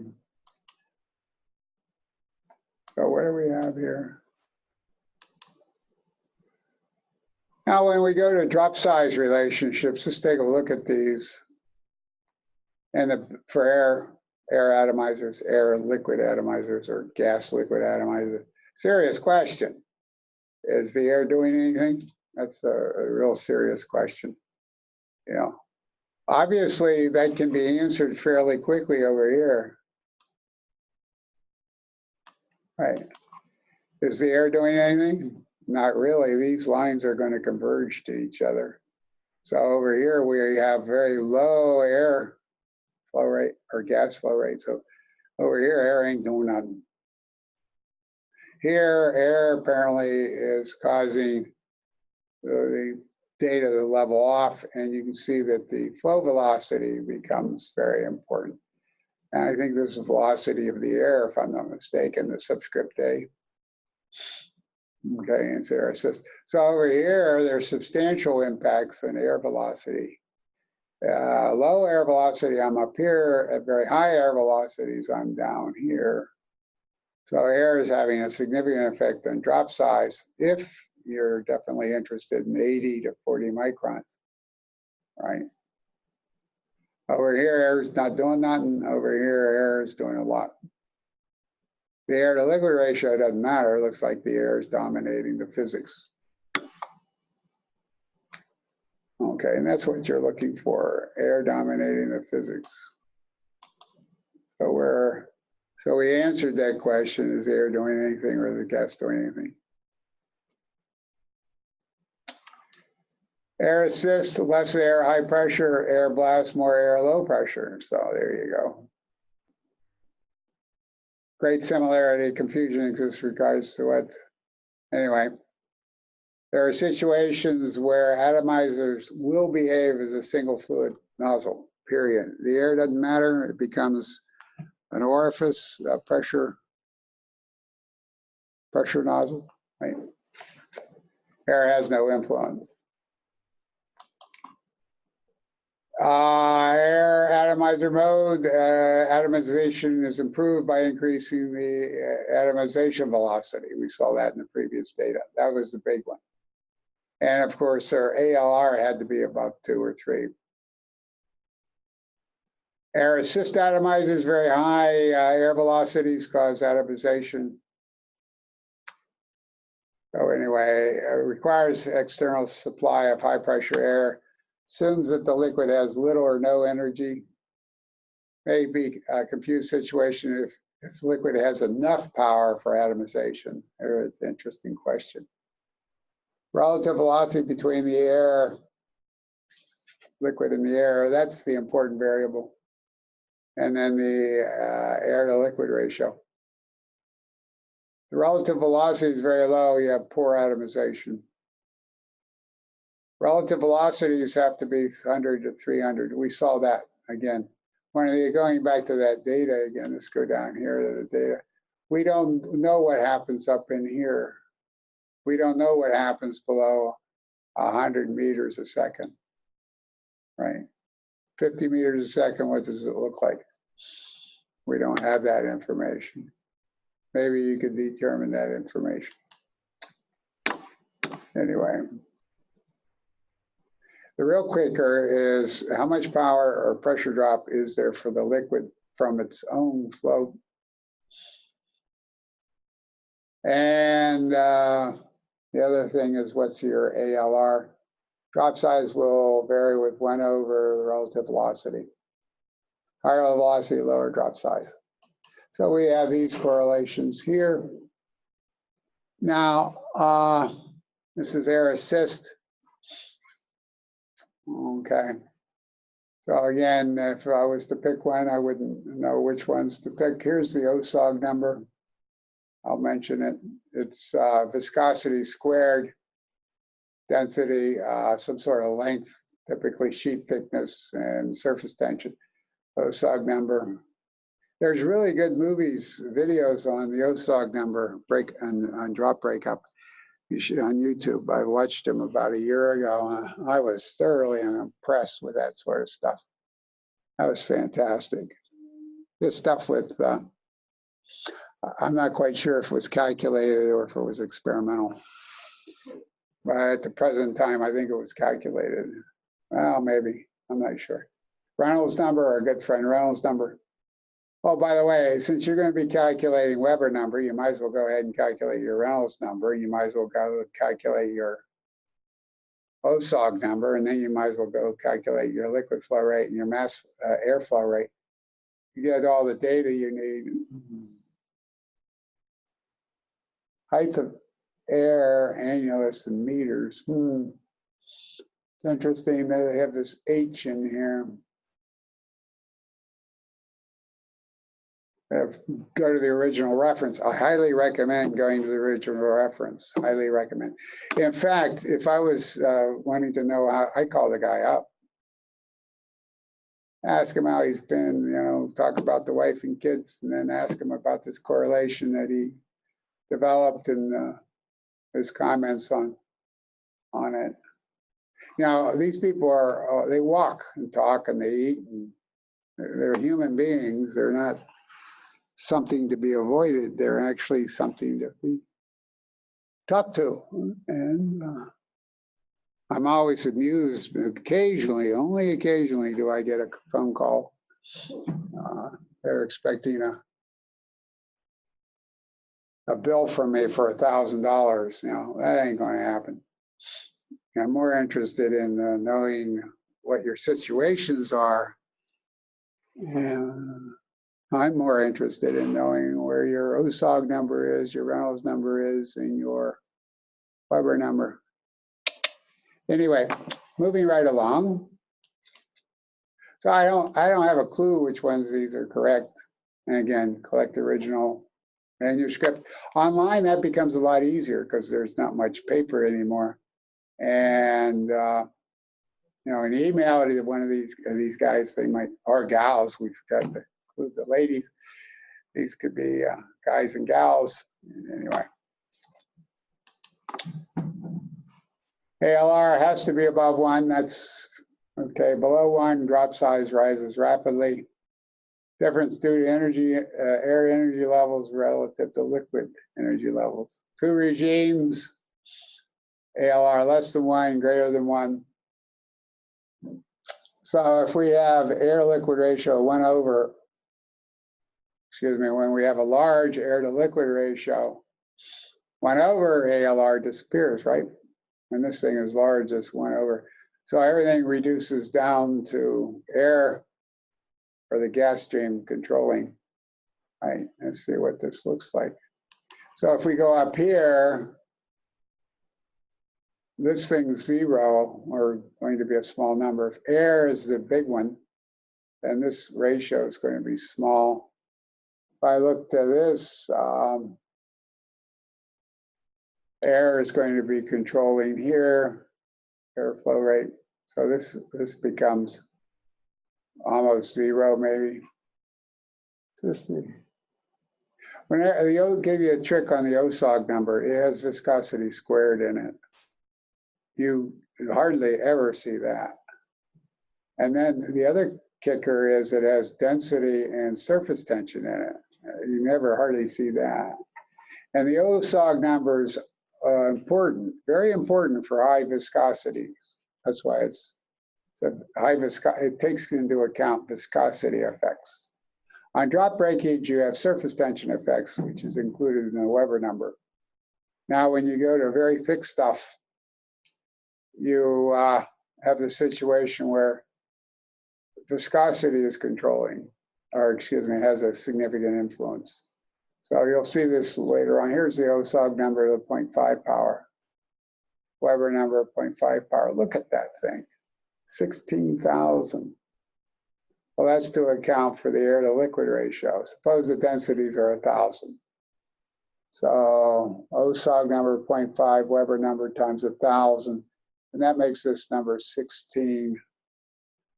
So what do we have here? Now, when we go to drop size relationships, let's take a look at these. And for air atomizers, air liquid atomizers, or gas liquid atomizers, serious question. Is the air doing anything? That's a real serious question. Obviously that can be answered fairly quickly over here. Right. Is the air doing anything? Not really. These lines are going to converge to each other. So over here we have very low air flow rate or gas flow rate. So over here, air ain't doing nothing. Here, air apparently is causing the data to level off, and you can see that the flow velocity becomes very important. And I think this is the velocity of the air, if I'm not mistaken, the subscript A. Okay, it's air assist. So over here, there's substantial impacts on air velocity. Low air velocity, I'm up here. At very high air velocities, I'm down here. So air is having a significant effect on drop size if you're definitely interested in 80 to 40 microns, right? Over here, air is not doing nothing. Over here, air is doing a lot. The air to liquid ratio doesn't matter. It looks like the air is dominating the physics. Okay, and that's what you're looking for, air dominating the physics. So we answered that question, is the air doing anything or is the gas doing anything? Air assist, less air, high pressure, air blast, more air, low pressure. So there you go. Great similarity, confusion exists with regards to what, anyway. There are situations where atomizers will behave as a single fluid nozzle, period. The air doesn't matter, it becomes an orifice, a pressure nozzle, right? Air has no influence. Air atomizer mode, atomization is improved by increasing the atomization velocity. We saw that in the previous data. That was the big one. And of course, our ALR had to be about 2 or 3. Air assist atomizers, very high air velocities cause atomization. So anyway, it requires external supply of high pressure air. Assumes that the liquid has little or no energy. May be a confused situation if liquid has enough power for atomization. There's an interesting question. Relative velocity between the air, liquid and the air, that's the important variable. And then the air to liquid ratio. The relative velocity is very low, you have poor atomization. Relative velocities have to be 100 to 300. We saw that again. Going back to that data again, let's go down here to the data. We don't know what happens up in here. We don't know what happens below 100 meters a second, right? 50 meters a second, what does it look like? We don't have that information. Maybe you could determine that information. Anyway. The real kicker is how much power or pressure drop is there for the liquid from its own flow. And the other thing is what's your ALR? Drop size will vary with 1 over the relative velocity. Higher velocity, lower drop size. So we have these correlations here. Now, this is air assist. Okay. So again, if I was to pick one, I wouldn't know which ones to pick. Here's the OSOG number. I'll mention it. It's viscosity squared, density, some sort of length, typically sheet thickness, and surface tension. OSOG number. There's really good videos on the OSOG number on drop breakup. You should on YouTube. I watched them about a year ago. I was thoroughly impressed with that sort of stuff. That was fantastic. This stuff with, I'm not quite sure if it was calculated or if it was experimental. But at the present time, I think it was calculated. Well, maybe, I'm not sure. Reynolds number, our good friend Reynolds number. Oh, by the way, since you're going to be calculating Weber number, you might as well go ahead and calculate your Reynolds number. You might as well go calculate your OSOG number, and then you might as well go calculate your liquid flow rate and your mass airflow rate. You get all the data you need. Height of air, annulus in meters. It's interesting that they have this H in here. Go to the original reference. I highly recommend going to the original reference. Highly recommend. In fact, if I was wanting to know how, I'd call the guy up. Ask him how he's been, talk about the wife and kids, and then ask him about this correlation that he developed in his comments on it. Now, these people are, they walk and talk and they eat, and they're human beings. They're not something to be avoided. They're actually something to be talked to. And I'm always amused. Occasionally, only occasionally, do I get a phone call. They're expecting a bill from me for $1,000. Now, that ain't going to happen. I'm more interested in knowing what your situations are. And I'm more interested in knowing where your OSOG number is, your Reynolds number is, and your Weber number. Anyway, moving right along. So I don't have a clue which ones these are correct. And again, collect the original manuscript. Online, that becomes a lot easier because there's not much paper anymore. And you know, an email to one of these guys, they might, or gals, we forgot to include the ladies. These could be guys and gals. Anyway. ALR has to be above 1. That's okay. Below 1, drop size rises rapidly. Difference due to energy, air energy levels relative to liquid energy levels. 2 regimes, ALR less than 1, greater than 1. So if we have air-liquid ratio 1 over, excuse me, when we have a large air-to-liquid ratio, 1 over ALR disappears, right? When this thing is large, it's 1 over. So everything reduces down to air or the gas stream controlling. Right, let's see what this looks like. So if we go up here, this thing's 0, or going to be a small number. If air is the big one, then this ratio is going to be small. If I look to this, air is going to be controlling here, airflow rate. So this becomes almost 0, maybe. They'll give you a trick on the OSOG number. It has viscosity squared in it. You hardly ever see that. And then the other kicker is it has density and surface tension in it. You never hardly see that. And the OSOG numbers are important, very important for high viscosities. That's why it's a high viscosity. It takes into account viscosity effects. On drop breakage, you have surface tension effects, which is included in the Weber number. Now, when you go to very thick stuff, you have the situation where viscosity is controlling, or excuse me, has a significant influence. So you'll see this later on. Here's the OSOG number of the 0.5 power, Weber number of 0.5 power. Look at that thing, 16,000. Well, that's to account for the air to liquid ratio. Suppose the densities are 1,000. So OSOG number 0.5, Weber number times 1,000. And that makes this number 16,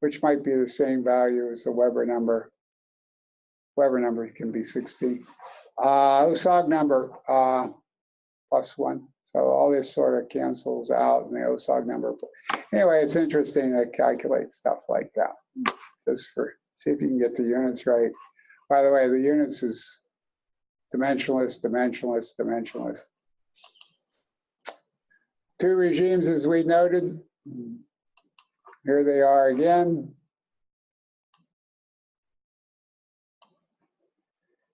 which might be the same value as the Weber number. Weber number can be 16. OSOG number plus 1. So all this sort of cancels out in the OSOG number. Anyway, it's interesting to calculate stuff like that. Just for, see if you can get the units right. By the way, the units is dimensionless, dimensionless, dimensionless. 2 regimes, as we noted. Here they are again.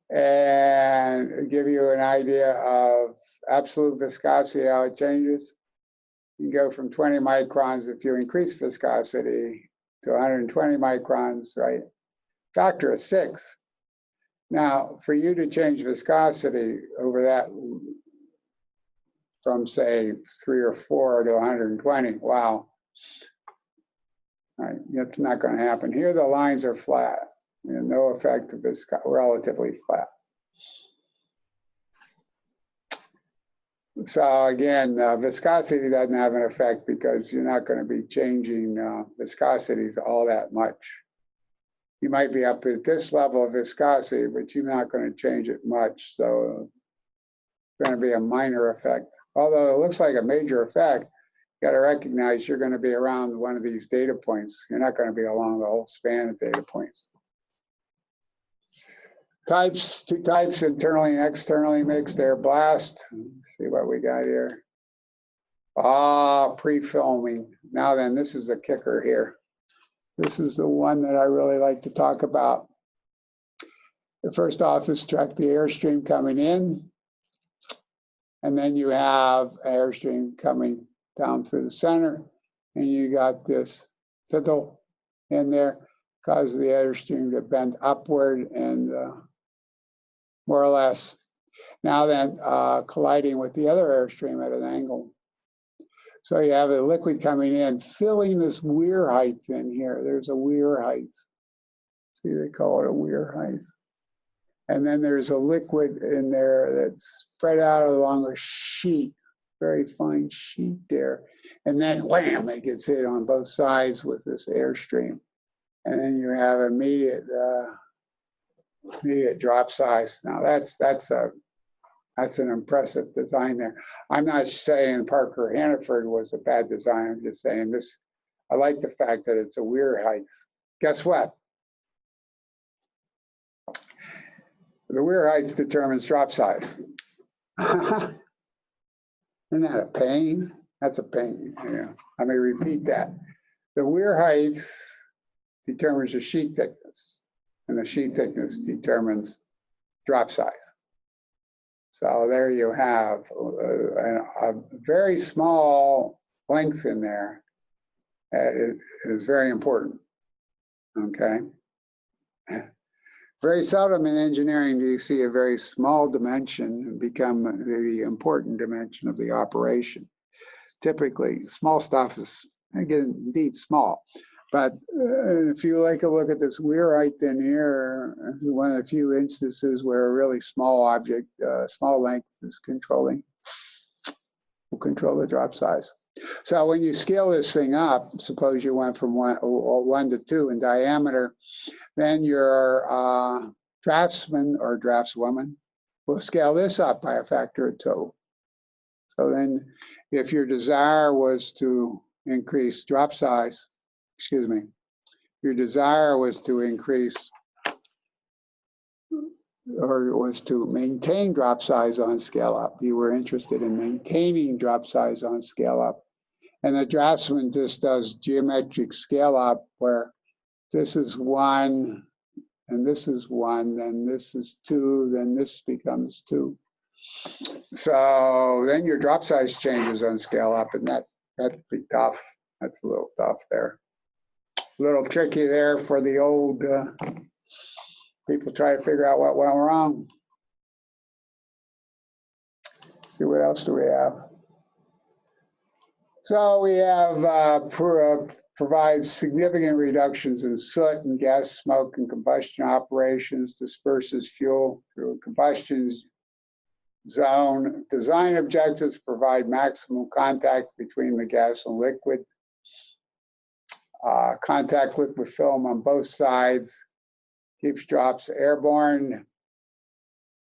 And give you an idea of absolute viscosity, how it changes. You go from 20 microns if you increase viscosity to 120 microns, right? Factor of 6. Now, for you to change viscosity over that, from say 3 or 4 to 120, wow. All right, it's not going to happen. Here, the lines are flat. And no effect of viscosity, relatively flat. So again, viscosity doesn't have an effect because you're not going to be changing viscosities all that much. You might be up at this level of viscosity, but you're not going to change it much. So it's going to be a minor effect. although it looks like a major effect, you got to recognize you're going to be around one of these data points. You're not going to be along the whole span of data points. Types, two types, internally and externally mixed air blast. Let's see what we got here. Pre-filming. Now then, this is the kicker here. This is the one that I really like to talk about. First off, this track the airstream coming in, and then you have an airstream coming down through the center, and you got this fiddle in there, causes the airstream to bend upward and more or less. Now then, colliding with the other airstream at an angle. So you have a liquid coming in, filling this weir height in here. There's a weir height. See, they call it a weir height. And then there's a liquid in there that's spread out along a sheet, very fine sheet there. And then wham, it gets hit on both sides with this airstream. And then you have immediate drop size. Now that's an impressive design there. I'm not saying Parker Hannaford was a bad design. I'm just saying this. I like the fact that it's a weir height. Guess what? The weir height determines drop size. Isn't that a pain? That's a pain. Yeah. Let me repeat that. The weir height determines the sheet thickness, and the sheet thickness determines drop size. So there you have a very small length in there. It is very important. Okay. Very seldom in engineering do you see a very small dimension become the important dimension of the operation. Typically, small stuff is, again, indeed small. But if you like a look at this weir height in here, this is one of the few instances where a really small object, small length is will control the drop size. So when you scale this thing up, suppose you went from 1 to 2 in diameter, then your draftsman or draftswoman will scale this up by a factor of 2. So then if your desire was to increase drop size, your desire was to increase or was to maintain drop size on scale up. You were interested in maintaining drop size on scale up. And the draftsman just does geometric scale up where this is 1, and this is 1, then this is 2, then this becomes 2. So then your drop size changes on scale up, and that'd be tough. That's a little tough there. A little tricky there for the old people try to figure out what went wrong. See what else do we have? So we have provides significant reductions in soot and gas, smoke, and combustion operations, disperses fuel through a combustion zone. Design objectives provide maximum contact between the gas and liquid. Contact liquid film on both sides, keeps drops airborne.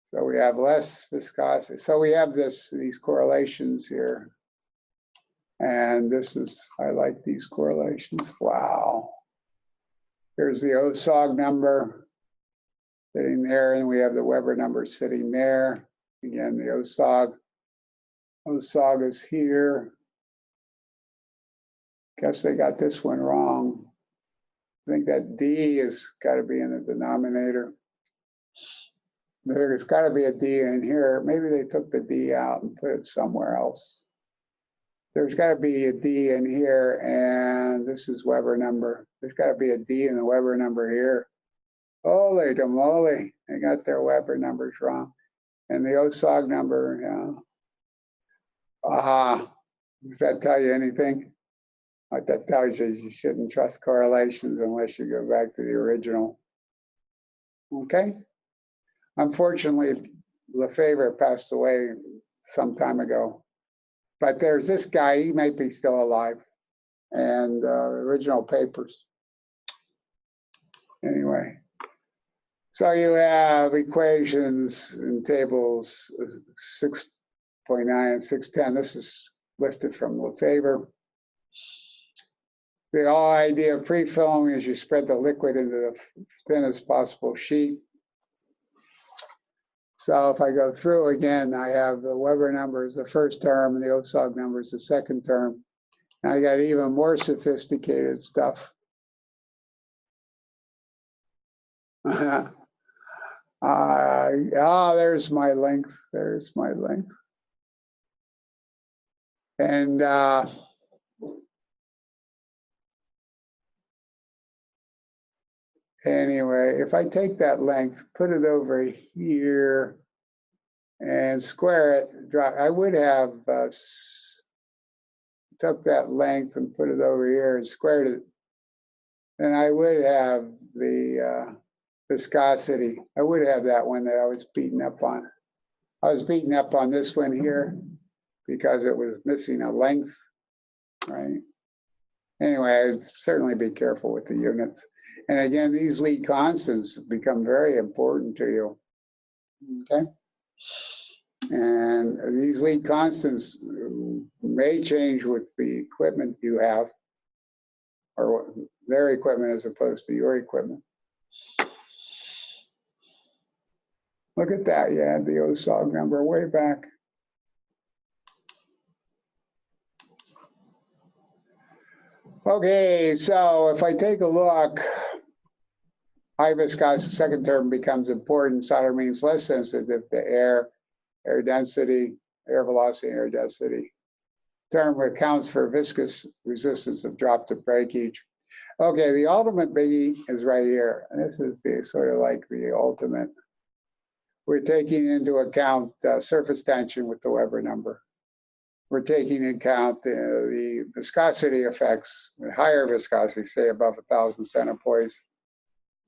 So we have less viscosity. So we have these correlations here. And this is, I like these correlations. Wow. Here's the OSOG number sitting there, and we have the Weber number sitting there. Again, the OSOG is here. Guess they got this one wrong. I think that D has got to be in the denominator. There's got to be a D in here. Maybe they took the D out and put it somewhere else. There's got to be a D in here, and this is Weber number. There's got to be a D in the Weber number here. Holy moly, they got their Weber numbers wrong. And the OSOG number, does that tell you anything? What that tells you is you shouldn't trust correlations unless you go back to the original. Okay? Unfortunately, Lefebvre passed away some time ago. But there's this guy, he might be still alive, and original papers. Anyway, so you have equations in tables 0.9 and 610. This is lifted from Lefebvre. The whole idea of pre-filming is you spread the liquid into the thinnest possible sheet. So if I go through again, I have the Weber number is the first term and the OSOG number is the second term. And I got even more sophisticated stuff. There's my length. There's my length. And anyway, if I take that length, put it over here and square it, I would have took that length and put it over here and squared it, then I would have the viscosity. I would have that one that I was beating up on. I was beating up on this one here because it was missing a length, right? Anyway, I'd certainly be careful with the units. And again, these lead constants become very important to you, okay? And these lead constants may change with the equipment you have, or their equipment as opposed to your equipment. Look at that, you had the OSOG number way back. Okay, so if I take a look, high viscosity second term becomes important. Solder means less sensitive to air density, air velocity, air density. Term accounts for viscous resistance of drop to breakage. Okay, the ultimate biggie is right here. And this is the sort of like the ultimate. We're taking into account surface tension with the Weber number. We're taking into account the viscosity effects, higher viscosity, say above 1,000 centipoise,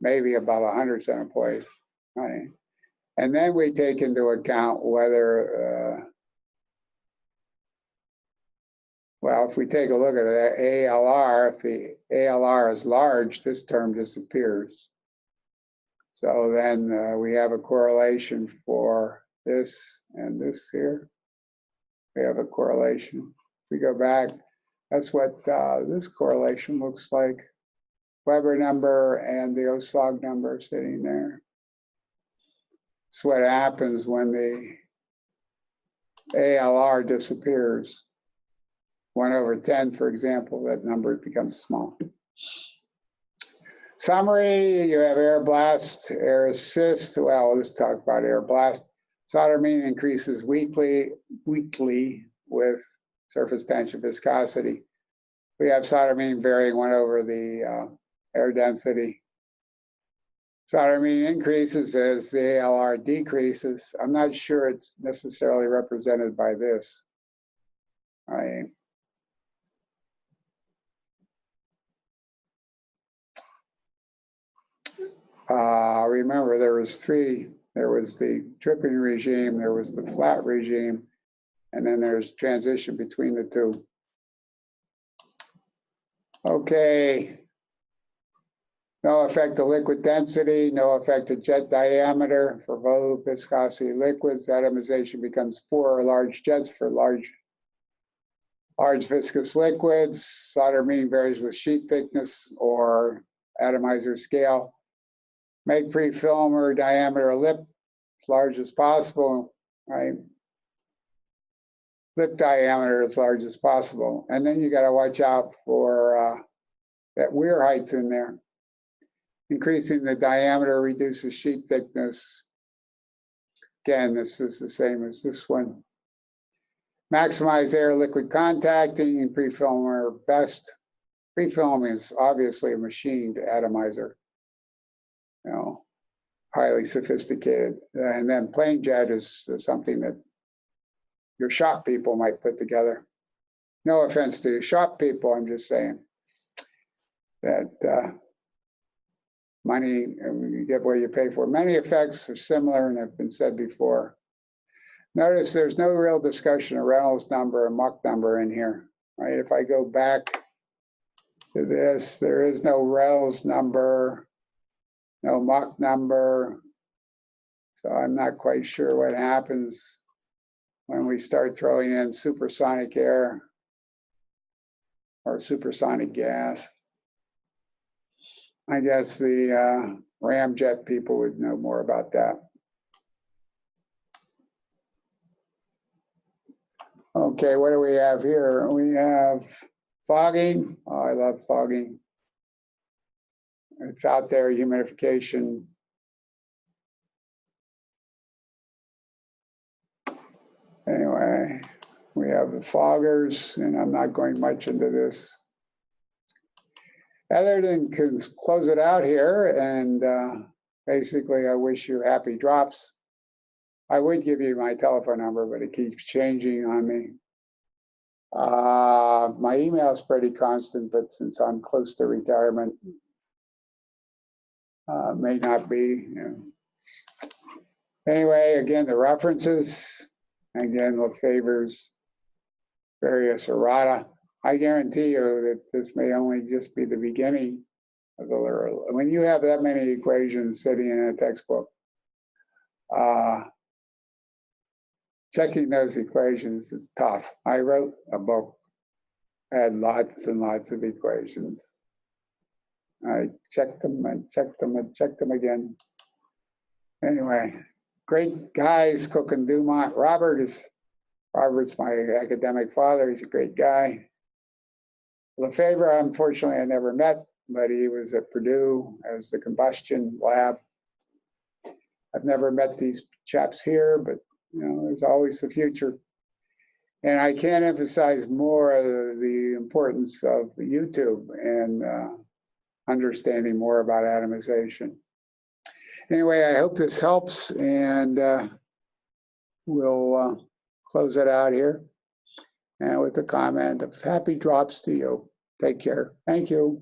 maybe above 100 centipoise, right? And then we take into account whether, well, if we take a look at the ALR, if the ALR is large, this term disappears. So then we have a correlation for this and this here. We have a correlation. If we go back, that's what this correlation looks like. Weber number and the OSOG number sitting there. It's what happens when the ALR disappears. 1/10, for example, that number becomes small. Summary, you have air blast, air assist. Well, let's talk about air blast. Solder mean increases weekly with surface tension viscosity. We have solder mean varying 1 over the air density. Solder mean increases as the ALR decreases. I'm not sure it's necessarily represented by this, right? Remember, there was three. There was the dripping regime, there was the flat regime, and then there's transition between the two. Okay. No effect to liquid density, no effect to jet diameter for low viscosity liquids. Atomization becomes poor. Large jets for large viscous liquids. Solder mean varies with sheet thickness or atomizer scale. Make pre-filmer diameter lip as large as possible, right? Lip diameter as large as possible. And then you got to watch out for that weir height in there. Increasing the diameter reduces sheet thickness. Again, this is the same as this one. Maximize air-liquid contacting in pre-filmer best. Pre-film is obviously a machined atomizer. You know, highly sophisticated. And then plain jet is something that your shop people might put together. No offense to shop people, I'm just saying that money, you get what you pay for. Many effects are similar and have been said before. Notice there's no real discussion of Reynolds number and Mach number in here, right? If I go back to this, there is no Reynolds number, no Mach number. So I'm not quite sure what happens when we start throwing in supersonic air or supersonic gas. I guess the ramjet people would know more about that. Okay, what do we have here? We have fogging. Oh, I love fogging. It's out there, humidification. Anyway, we have the foggers, and I'm not going much into this. Other than close it out here, and basically I wish you happy drops. I would give you my telephone number, but it keeps changing on me. My email is pretty constant, but since I'm close to retirement, may not be. Anyway, again, the references, again, Lefebvre's various errata. I guarantee you that this may only just be the beginning of the literal. When you have that many equations sitting in a textbook, checking those equations is tough. I wrote a book, had lots and lots of equations. I checked them and checked them and checked them again. Anyway, great guys, Cook and Dumont. Robert's my academic father. He's a great guy. Lefebvre, unfortunately, I never met, but he was at Purdue as the combustion lab. I've never met these chaps here, but there's always the future. And I can't emphasize more the importance of YouTube and understanding more about atomization. Anyway, I hope this helps, and we'll close it out here. And with the comment of happy drops to you. Take care. Thank you.